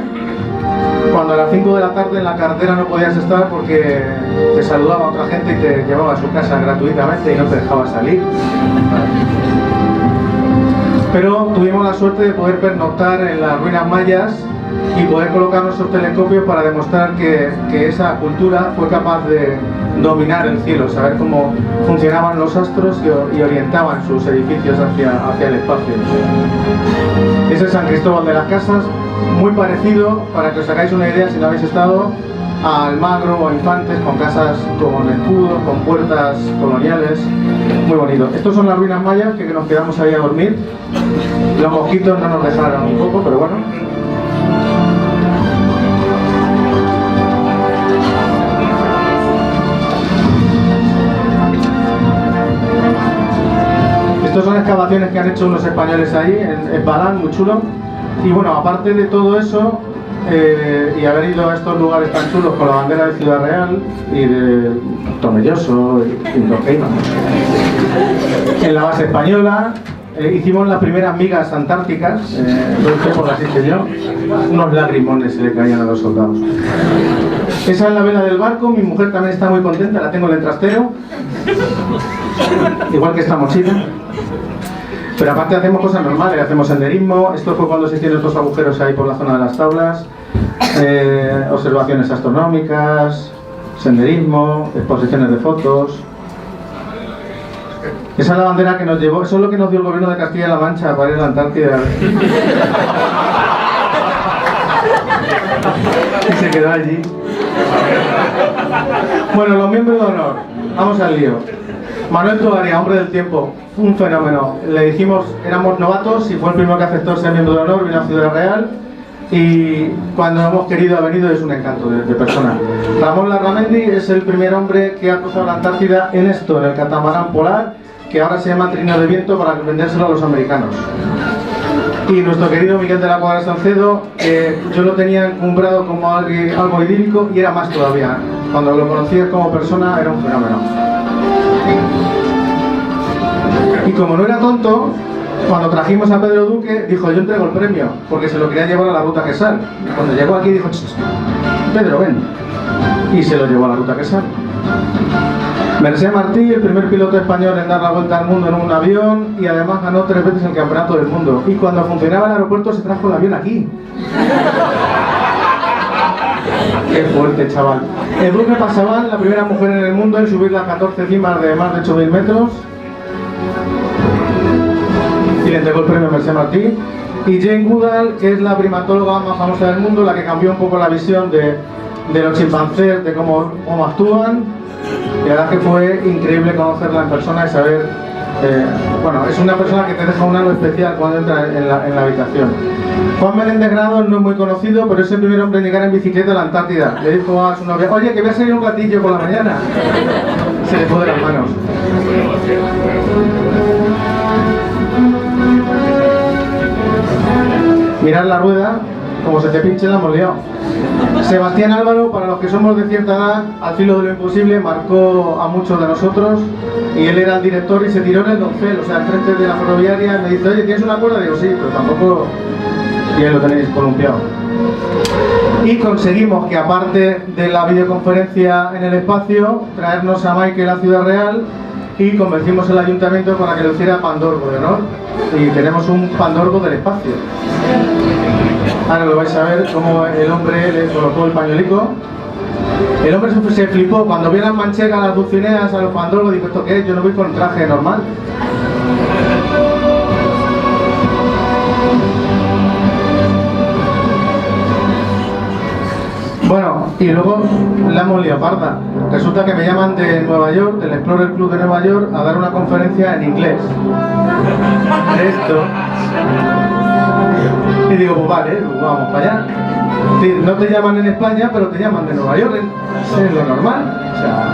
Cuando a las 5 de la tarde en la carretera no podías estar porque te saludaba otra gente y te llevaba a su casa gratuitamente y no te dejaba salir. Pero tuvimos la suerte de poder pernoctar en las ruinas mayas y poder colocar nuestros telescopios para demostrar que esa cultura fue capaz de dominar el cielo, saber cómo funcionaban los astros y orientaban sus edificios hacia el espacio. Ese es San Cristóbal de las Casas, muy parecido, para que os hagáis una idea si no habéis estado, a Almagro o a Infantes, con casas con escudos, con puertas coloniales, muy bonito. Estos son las ruinas mayas que nos quedamos ahí a dormir. Los mosquitos no nos dejaron un poco, pero bueno. Estas son excavaciones que han hecho unos españoles ahí, en Balán, muy chulo. Y bueno, aparte de todo eso, y haber ido a estos lugares tan chulos con la bandera de Ciudad Real y de Tomelloso y Indoqueima, en la base española hicimos las primeras migas antárticas, por las hice yo, unos lagrimones se le caían a los soldados. Esa es la vela del barco, mi mujer también está muy contenta, la tengo en el trastero, igual que esta mochila. Pero aparte hacemos cosas normales, hacemos senderismo. Esto fue cuando se hicieron estos agujeros ahí por la zona de las tablas, observaciones astronómicas, senderismo, exposiciones de fotos. Esa es la bandera que nos llevó, eso es lo que nos dio el gobierno de Castilla-La Mancha para ir a la Antártida. Y se quedó allí. Bueno, los miembros de honor, vamos al lío. Manuel Tovaria, hombre del tiempo, un fenómeno. Le dijimos, éramos novatos y fue el primero que aceptó ser miembro de honor, vino a Ciudad Real y cuando hemos querido ha venido, es un encanto de persona. Ramón Larramendi es el primer hombre que ha cruzado la Antártida en esto, en el catamarán polar, que ahora se llama trino de viento para vendérselo a los americanos. Y nuestro querido Miguel de la Cuadra Salcedo, yo lo tenía encumbrado como algo idílico y era más todavía. Cuando lo conocía como persona era un fenómeno. Y como no era tonto, cuando trajimos a Pedro Duque, dijo: yo entrego el premio, porque se lo quería llevar a la Ruta Quesal. Cuando llegó aquí dijo: Pedro, ven. Y se lo llevó a la Ruta Quesal. Mercé Martí, el primer piloto español en dar la vuelta al mundo en un avión, y además ganó 3 veces el campeonato del mundo. Y cuando funcionaba el aeropuerto se trajo el avión aquí. Qué fuerte, chaval. El Duque Pasaban, la primera mujer en el mundo en subir las 14 cimas de más de 8.000 metros. Y le entregó el premio a Mercé Martí. Y Jane Goodall, que es la primatóloga más famosa del mundo, la que cambió un poco la visión de los chimpancés, de cómo actúan. Y la verdad que fue increíble conocerla en persona y saber... bueno, es una persona que te deja un halo especial cuando entra en la habitación. Juan Menéndez Grado no es muy conocido, pero es el primer hombre en llegar en bicicleta a la Antártida. Le dijo a su novia: oye, que voy a salir un ratillo por la mañana. Se le fue de las manos. Mirad la rueda, como se te pinche la hemos liado. Sebastián Álvaro, para los que somos de cierta edad, al filo de lo imposible, marcó a muchos de nosotros, y él era el director y se tiró en el Doncel, o sea, al frente de la ferroviaria. Me dice: oye, ¿tienes una cuerda? Digo: sí, pero tampoco... Y ahí lo tenéis columpiado. Y conseguimos que, aparte de la videoconferencia en el espacio, traernos a Michael a Ciudad Real, y convencimos al ayuntamiento para que lo hiciera Pandorgo de honor, y tenemos un Pandorgo del espacio. Ahora lo vais a ver cómo el hombre le colocó el pañuelico. El hombre se flipó cuando vio las manchegas, las dulcineas, a los Pandorgos. Dijo: ¿esto qué es? Yo no voy con traje normal. Bueno, y luego la hemos liado parda. Resulta que me llaman de Nueva York, del Explorer Club de Nueva York, a dar una conferencia en inglés. Esto. Y digo: pues vale, pues vamos para allá. No te llaman en España, pero te llaman de Nueva York, es lo normal. O sea,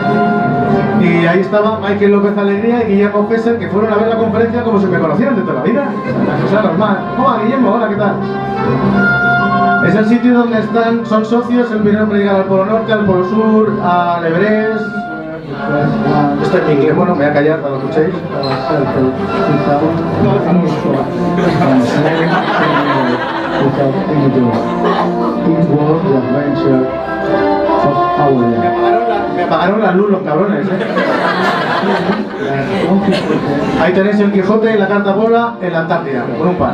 y ahí estaba Michael López Alegría y Guillermo Fesser, que fueron a ver la conferencia como si me conocieran de toda la vida. La cosa normal. Hola Guillermo, hola, ¿qué tal? Es el sitio donde son socios el primer hombre llegar al Polo Norte, al Polo Sur, al Everest. Esto es mi inglés, bueno, me voy a callar para que lo escuchéis. Me apagaron la luz los cabrones, Ahí tenéis el Quijote y la Carta Pola en la Antártida, con un par.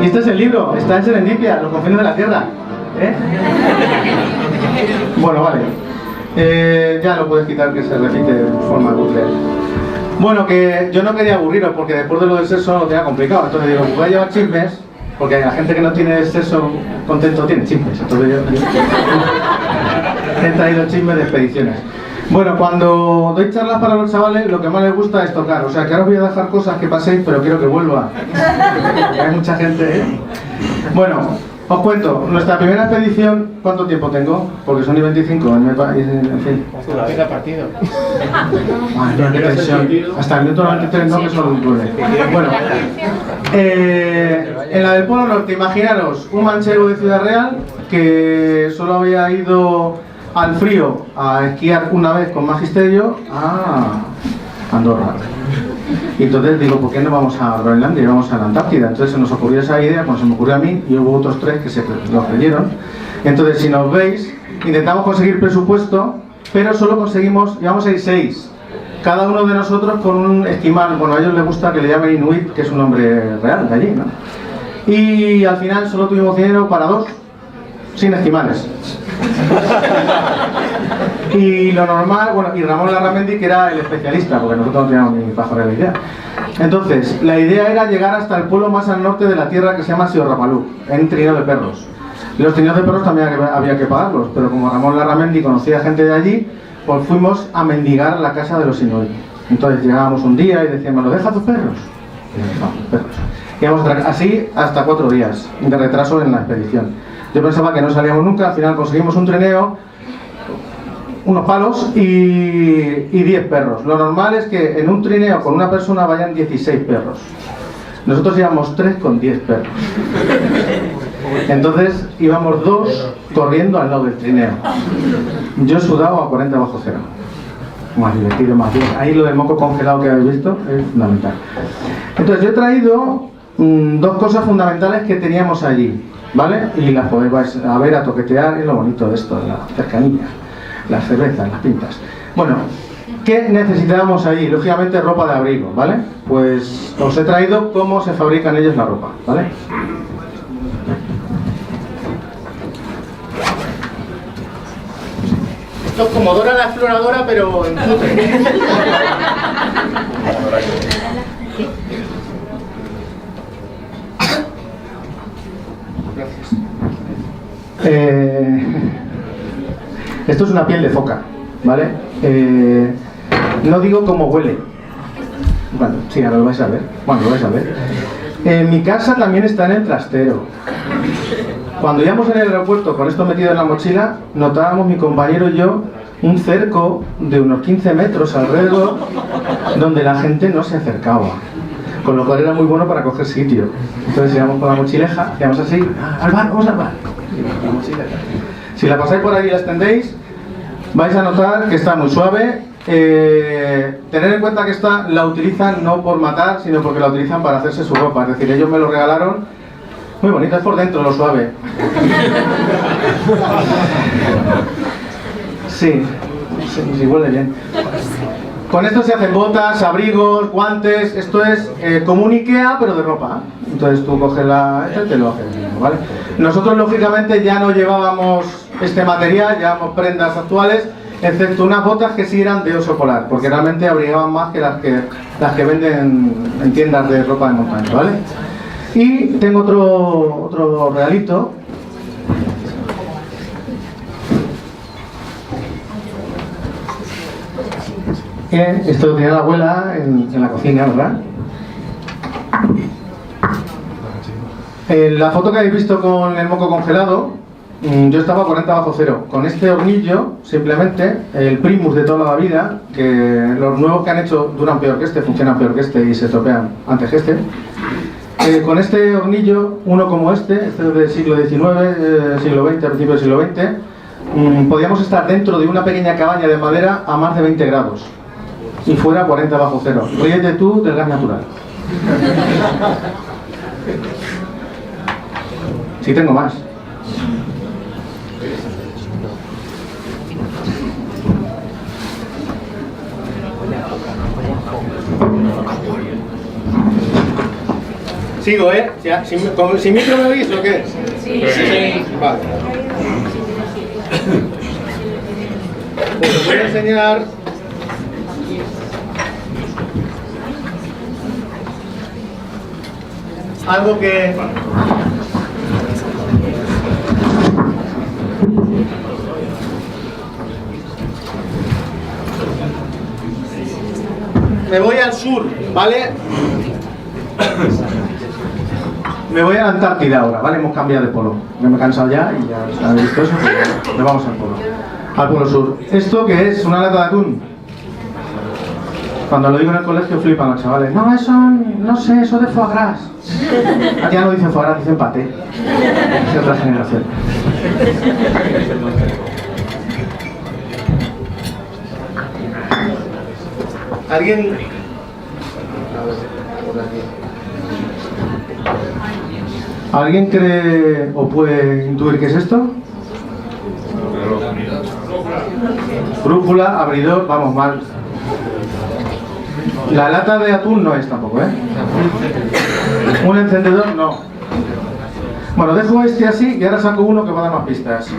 Y este es el libro, está en Serendipia, Los confines de la Tierra. Bueno, vale. Ya lo puedes quitar, que se repite de forma bucle. Bueno, que yo no quería aburriros, porque después de lo del sexo lo tenía complicado. Entonces digo: voy a llevar chismes, porque la gente que no tiene sexo contento tiene chismes. Entonces yo he traído chismes de expediciones. Bueno, cuando doy charlas para los chavales, lo que más les gusta es tocar. O sea, que ahora os voy a dejar cosas que paséis, pero quiero que vuelva. Porque hay mucha gente, Bueno, os cuento. Nuestra primera expedición, ¿cuánto tiempo tengo? Porque son y 25, en fin. La vida partido. Madre mía, qué tensión. Hasta el minuto 93 no, que son 9. Bueno, en la del Polo Norte, imaginaros un manchego de Ciudad Real que solo había ido al frío a esquiar una vez con magisterio a Andorra. Y entonces digo: ¿por qué no vamos a Groenlandia y vamos a la Antártida? Entonces se nos ocurrió esa idea, se me ocurrió a mí, y hubo otros 3 que se lo creyeron. Entonces, si nos veis, intentamos conseguir presupuesto, pero solo conseguimos, íbamos a ir 6. Cada uno de nosotros con un esquimal. Bueno, a ellos les gusta que le llamen Inuit, que es un nombre real de allí, ¿no? Y al final solo tuvimos dinero para 2, sin esquimales. Y lo normal, bueno, y Ramón Larramendi, que era el especialista, porque nosotros no teníamos ni pajolera idea. Entonces, la idea era llegar hasta el pueblo más al norte de la Tierra, que se llama Siorrapalú, en trineo de perros. Y los trineos de perros también había que pagarlos, pero como Ramón Larramendi conocía gente de allí, pues fuimos a mendigar la casa de los Inuit. Entonces llegábamos un día y decíamos: ¿nos deja tus perros? Y nos dejamos los perros. Íbamos así hasta 4 días de retraso en la expedición. Yo pensaba que no salíamos nunca, al final conseguimos un trineo. unos palos y 10 perros. Lo normal es que en un trineo con una persona vayan 16 perros. Nosotros íbamos 3 con 10 perros. Entonces íbamos 2 corriendo al lado del trineo. Yo sudaba a 40 bajo cero. Más divertido, más bien. Ahí lo del moco congelado que habéis visto es fundamental. Entonces yo he traído 2 cosas fundamentales que teníamos allí, ¿vale? Y las podéis a ver, a toquetear, es lo bonito de esto, la cercanía, las cervezas, las pintas. Bueno, ¿qué necesitábamos allí? Lógicamente ropa de abrigo, ¿vale? Pues os he traído cómo se fabrican ellos la ropa, ¿vale? Esto es como Dora la exploradora, pero en cutre. Gracias. Esto es una piel de foca, ¿vale? No digo cómo huele. Bueno, sí, ahora lo vais a ver. Bueno, lo vais a ver. Mi casa también está en el trastero. Cuando íbamos en el aeropuerto con esto metido en la mochila, notábamos mi compañero y yo un cerco de unos 15 metros alrededor donde la gente no se acercaba, con lo cual era muy bueno para coger sitio. Entonces íbamos con la mochileja, íbamos así, al bar, vamos al bar. La mochileja. Si la pasáis por ahí y la extendéis, vais a notar que está muy suave. Tener en cuenta que esta la utilizan no por matar, sino porque la utilizan para hacerse su ropa. Es decir, ellos me lo regalaron. Muy bonita, es por dentro, lo suave. Sí, huele bien. Con esto se hacen botas, abrigos, guantes. Esto es como un Ikea, pero de ropa. Entonces tú coges y te lo haces, ¿vale? Nosotros, lógicamente, ya no llevábamos este material, llevábamos prendas actuales, excepto unas botas que sí eran de oso polar, porque realmente abrigaban más que las que venden en tiendas de ropa de montaña, ¿vale? Y tengo otro regalito. Esto lo tenía la abuela en la cocina, ¿verdad? La foto que habéis visto con el moco congelado, yo estaba a 40 bajo cero. Con este hornillo, simplemente, el Primus de toda la vida, que los nuevos que han hecho duran peor que este, funcionan peor que este y se estropean antes que este. Con este hornillo, uno como este es del siglo XIX, siglo XX, a principios del siglo XX, podíamos estar dentro de una pequeña cabaña de madera a más de 20 grados y fuera 40 bajo cero. Ríete tú del gas natural. Sí, tengo más. Sigo, ¿eh? ¿Sin micro me oís o qué? Sí. Vale. Pues os voy a enseñar algo que... Me voy al sur, ¿vale? Me voy a la Antártida ahora, ¿vale? Hemos cambiado de polo. Me he cansado ya y ya habéis visto eso, pero nos vamos al polo sur. ¿Esto qué es? ¿Una lata de atún? Cuando lo digo en el colegio flipan los chavales. No, eso, no sé, eso de foie gras. Ya no dicen foie gras, dicen paté. Es otra generación. ¿Alguien? ¿Alguien cree o puede intuir qué es esto? Brújula, abridor, vamos mal. La lata de atún no es tampoco, ¿eh? Un encendedor, no. Bueno, dejo este así y ahora saco uno que va a dar más pistas.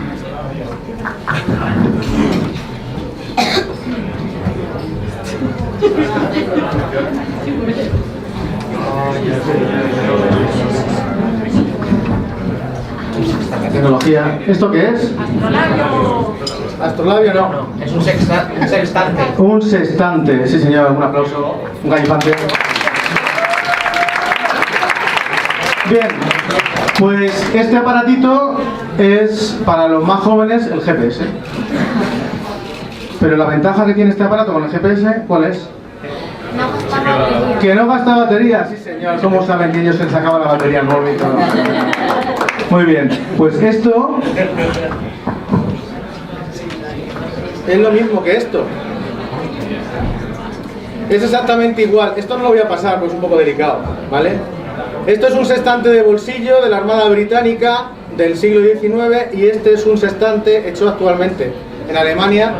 La tecnología. ¿Esto qué es? Astrolabio. Astrolabio no. Es un sextante. Un sextante, sí señor, un aplauso, un gallifante. Bien, pues este aparatito es para los más jóvenes el GPS. Pero la ventaja que tiene este aparato con el GPS, ¿cuál es? No gasta batería. Que no gasta batería, sí señor. ¿Cómo saben que ellos se les acaba la batería al móvil? Muy bien, pues esto es lo mismo que esto. Es exactamente igual. Esto no lo voy a pasar, pues es un poco delicado, ¿vale? Esto es un sextante de bolsillo de la Armada Británica del siglo XIX y este es un sextante hecho actualmente en Alemania.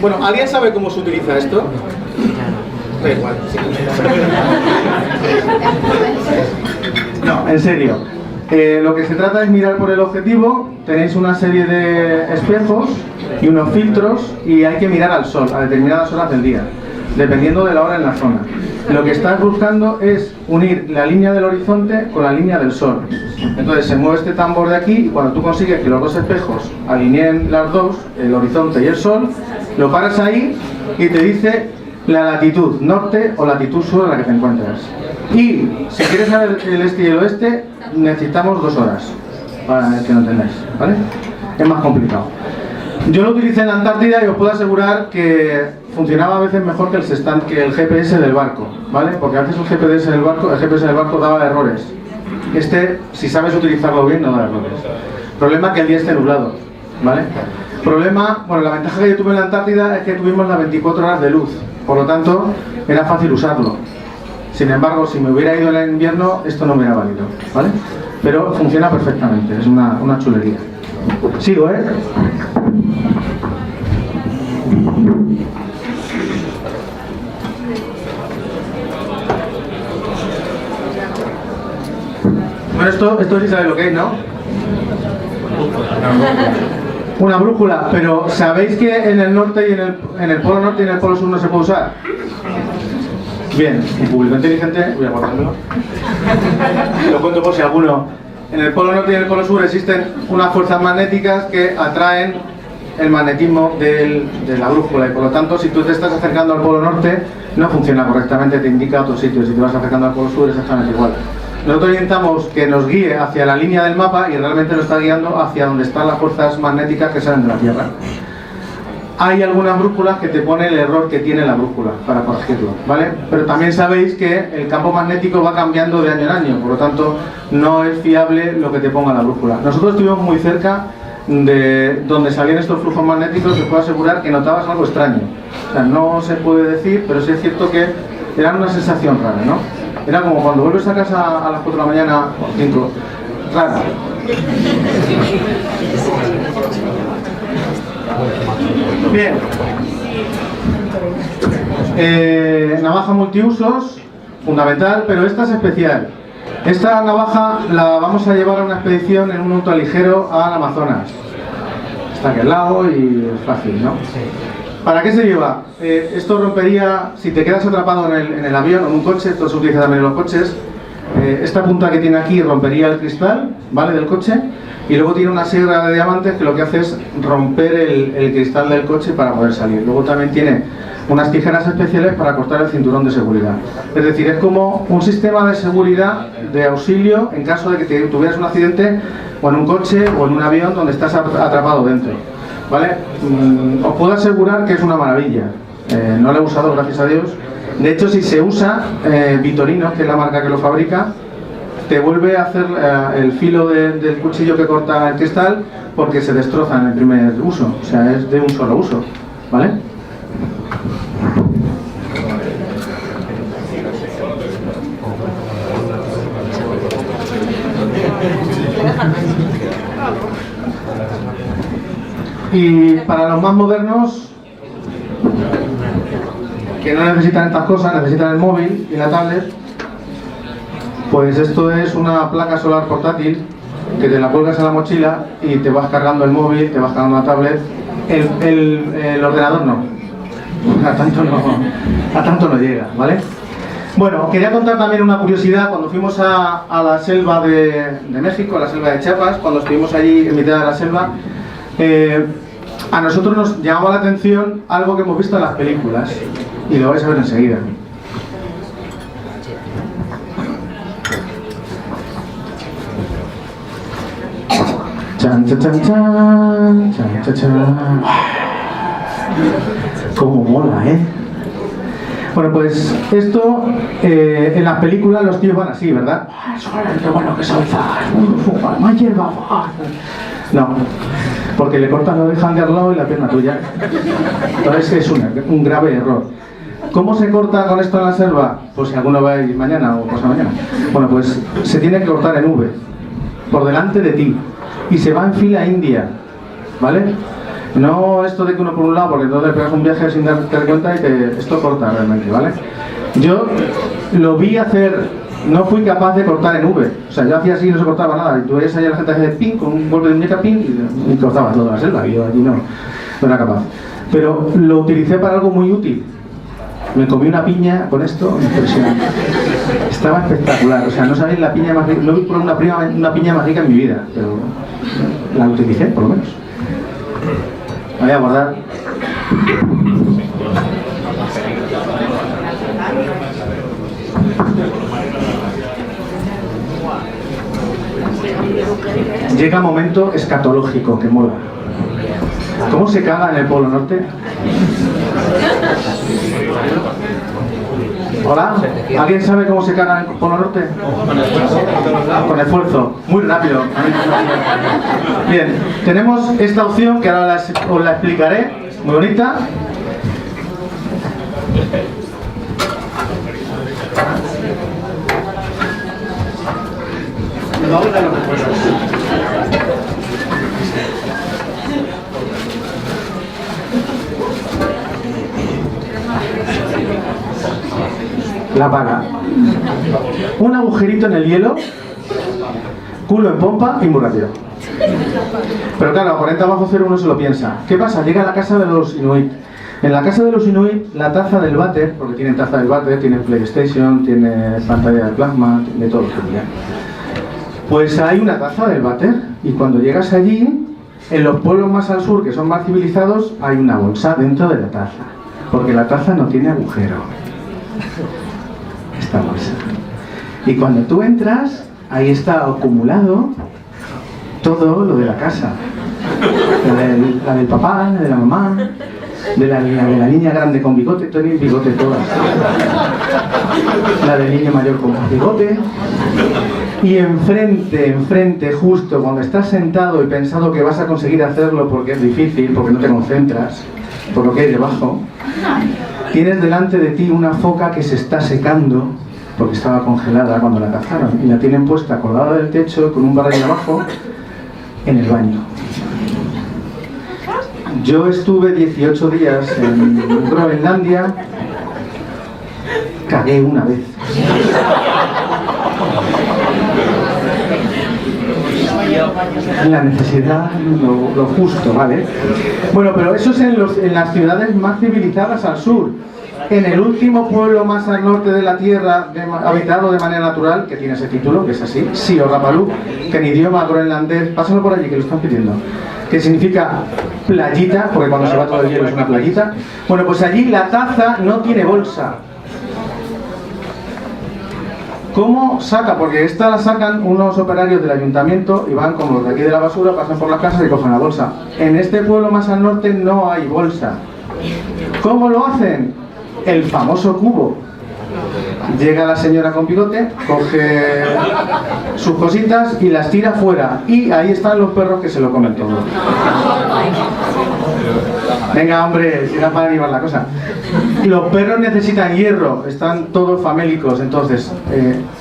Bueno, ¿alguien sabe cómo se utiliza esto? Da igual. Sí. No, en serio. Lo que se trata es mirar por el objetivo. Tenéis una serie de espejos y unos filtros y hay que mirar al sol a determinadas horas del día, dependiendo de la hora en la zona. Lo que estás buscando es unir la línea del horizonte con la línea del sol. Entonces se mueve este tambor de aquí y cuando tú consigues que los dos espejos alineen las dos, el horizonte y el sol, lo paras ahí y te dice la latitud norte o latitud sur en la que te encuentras. Y si quieres saber el este y el oeste, necesitamos 2 horas para que lo entendáis, ¿vale? Es más complicado. Yo lo utilicé en la Antártida y os puedo asegurar que funcionaba a veces mejor que el GPS del barco, ¿vale? Porque a veces el GPS del barco daba errores. Este, si sabes utilizarlo bien, no da errores. Problema que el día esté nublado, ¿vale? Problema, bueno, la ventaja que yo tuve en la Antártida es que tuvimos las 24 horas de luz, por lo tanto, era fácil usarlo. Sin embargo, si me hubiera ido en el invierno, esto no me hubiera valido, ¿vale? Pero funciona perfectamente, es una chulería. Sigo, ¿eh? Bueno, esto sí sabéis lo que es, ¿no? Una brújula, pero ¿sabéis que en el norte y en el polo norte y en el polo sur no se puede usar? Bien, un público inteligente, voy a guardármelo. Lo cuento por si alguno. En el polo norte y en el polo sur existen unas fuerzas magnéticas que atraen el magnetismo de la brújula y por lo tanto si tú te estás acercando al polo norte no funciona correctamente, te indica otro sitio. Si te vas acercando al polo sur es exactamente igual. Nosotros intentamos que nos guíe hacia la línea del mapa y realmente nos está guiando hacia donde están las fuerzas magnéticas que salen de la Tierra. Hay algunas brújulas que te ponen el error que tiene la brújula para corregirlo, ¿vale? Pero también sabéis que el campo magnético va cambiando de año en año, por lo tanto no es fiable lo que te ponga la brújula. Nosotros estuvimos muy cerca de donde salían estos flujos magnéticos, os puedo asegurar que notabas algo extraño. O sea, no se puede decir, pero sí es cierto que era una sensación rara, ¿no? Era como cuando vuelves a casa a las 4 de la mañana o 5, rara. Bien. Navaja multiusos, fundamental, pero esta es especial. Esta navaja la vamos a llevar a una expedición en un ultraligero al Amazonas. Está aquí al lado y es fácil, ¿no? ¿Para qué se lleva? Esto rompería, si te quedas atrapado en el avión o en un coche, esto se utiliza también en los coches, esta punta que tiene aquí rompería el cristal, ¿vale?, del coche, y luego tiene una sierra de diamantes que lo que hace es romper el cristal del coche para poder salir. Luego también tiene unas tijeras especiales para cortar el cinturón de seguridad. Es decir, es como un sistema de seguridad, de auxilio, en caso de que tuvieras un accidente o en un coche o en un avión donde estás atrapado dentro, ¿vale? Os puedo asegurar que es una maravilla. No lo he usado, gracias a Dios. De hecho, si se usa, Vitorino, que es la marca que lo fabrica, te vuelve a hacer el filo del cuchillo que corta el cristal porque se destroza en el primer uso. O sea, es de un solo uso, ¿vale? Y para los más modernos, que no necesitan estas cosas, necesitan el móvil y la tablet, pues esto es una placa solar portátil que te la cuelgas en la mochila y te vas cargando el móvil, te vas cargando la tablet. El ordenador no, a tanto no llega, ¿vale? Bueno, quería contar también una curiosidad. Cuando fuimos a la selva de México, a la selva de Chiapas, cuando estuvimos allí en mitad de la selva, a nosotros nos llamaba la atención algo que hemos visto en las películas y lo vais a ver enseguida. Chan, chan, chan, chan, chan, chan, chan. Cómo mola, ¿eh? Bueno, pues esto, en las películas los tíos van así, ¿verdad? ¡Qué bueno que soy! ¡Más hierba! No, porque le cortan la oreja al de al lado y la pierna tuya. Entonces es un grave error. ¿Cómo se corta con esto en la selva? Pues si alguno va a ir mañana o pasado mañana. Bueno, pues se tiene que cortar en V, por delante de ti, y se va en fila india, ¿vale? No esto de que uno por un lado, porque entonces pegas un viaje sin darte cuenta y esto corta realmente, ¿vale? Yo lo vi hacer, no fui capaz de cortar en V, o sea, yo hacía así y no se cortaba nada, y tú veías ahí a la gente hacer ping, con un golpe de muñeca ping, y cortaba toda la selva, y yo allí no era capaz. Pero lo utilicé para algo muy útil. Me comí una piña con esto, impresionante. Estaba espectacular, o sea, no sabéis la piña más rica, no vi por una piña más rica en mi vida, pero la utilicé por lo menos. Voy a guardar. Llega un momento escatológico que mola. ¿Cómo se caga en el Polo Norte? ¿Hola? ¿Alguien sabe cómo se caga en el Polo Norte? Con esfuerzo. Muy rápido. Bien, tenemos esta opción que ahora os la explicaré. Muy bonita. La paga. Un agujerito en el hielo, culo en pompa y muy rápido. Pero claro, a 40 bajo cero uno se lo piensa. ¿Qué pasa? Llega a la casa de los Inuit. En la casa de los Inuit, la taza del váter, porque tienen taza del váter, tienen PlayStation, tiene pantalla de plasma, de todo. Pues hay una taza del váter y cuando llegas allí, en los pueblos más al sur, que son más civilizados, hay una bolsa dentro de la taza, porque la taza no tiene agujero. Esta bolsa. Y cuando tú entras, ahí está acumulado todo lo de la casa. La del papá, la de la mamá, de la niña grande con bigote, tenéis bigote todas. La del niño mayor con bigote. Y enfrente, justo cuando estás sentado y pensado que vas a conseguir hacerlo porque es difícil, porque no te concentras, por lo que hay debajo, tienes delante de ti una foca que se está secando, porque estaba congelada cuando la cazaron, y la tienen puesta colgada del techo con un barril abajo en el baño. Yo estuve 18 días en Groenlandia, cagué una vez. La necesidad, lo justo, ¿vale? Bueno, pero eso es en las ciudades más civilizadas al sur. En el último pueblo más al norte de la Tierra, habitado de manera natural, que tiene ese título, que es así, Sior Rapalú, que en idioma groenlandés, pásalo por allí que lo están pidiendo, que significa playita, porque cuando se va todo el hielo es una playita. Bueno, pues allí la taza no tiene bolsa. ¿Cómo saca? Porque esta la sacan unos operarios del ayuntamiento y van como los de aquí de la basura, pasan por las casas y cogen la bolsa. En este pueblo más al norte no hay bolsa. ¿Cómo lo hacen? El famoso cubo. Llega la señora con bigote, coge sus cositas y las tira fuera. Y ahí están los perros que se lo comen todo. Venga, hombre, si no para animar la cosa. Los perros necesitan hierro, están todos famélicos, entonces,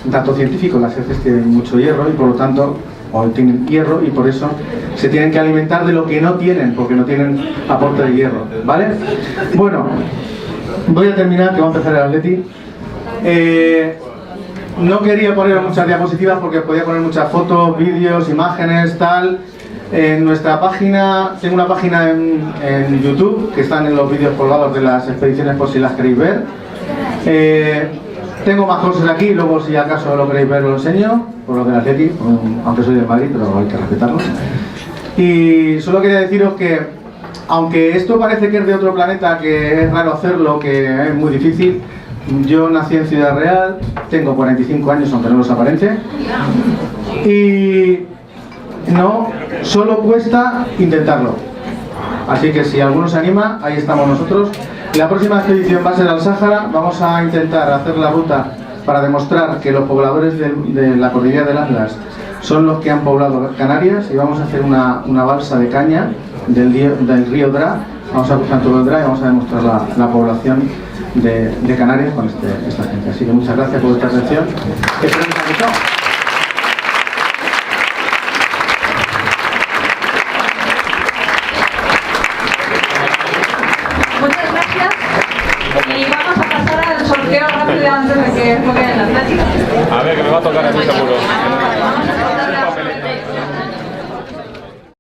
dato científico, las heces tienen mucho hierro y por lo tanto, o tienen hierro y por eso se tienen que alimentar de lo que no tienen, porque no tienen aporte de hierro, ¿vale? Bueno, voy a terminar, que va a empezar el Atleti. No quería poner muchas diapositivas porque podía poner muchas fotos, vídeos, imágenes, tal. En nuestra página, tengo una página en YouTube, que están en los vídeos colgados de las expediciones por si las queréis ver. Tengo más cosas aquí, luego si acaso lo queréis ver lo enseño, por lo del Atleti, aunque soy de Madrid, pero hay que respetarlo. Y solo quería deciros que, aunque esto parece que es de otro planeta, que es raro hacerlo, que es muy difícil, yo nací en Ciudad Real, tengo 45 años, aunque no los aparente, y no, solo cuesta intentarlo. Así que si alguno se anima, ahí estamos nosotros. La próxima expedición va a ser al Sáhara. Vamos a intentar hacer la ruta para demostrar que los pobladores de la cordillera del Atlas son los que han poblado Canarias, y vamos a hacer una balsa de caña del río Dra. Vamos a cruzar todo el Dra y vamos a demostrar la población de Canarias con esta gente. Así que muchas gracias por vuestra atención. Espero que os haya gustado. Muchas gracias. Y vamos a pasar al sorteo rápido antes de que jueguen la plática. A ver, que me va a tocar a mí seguro.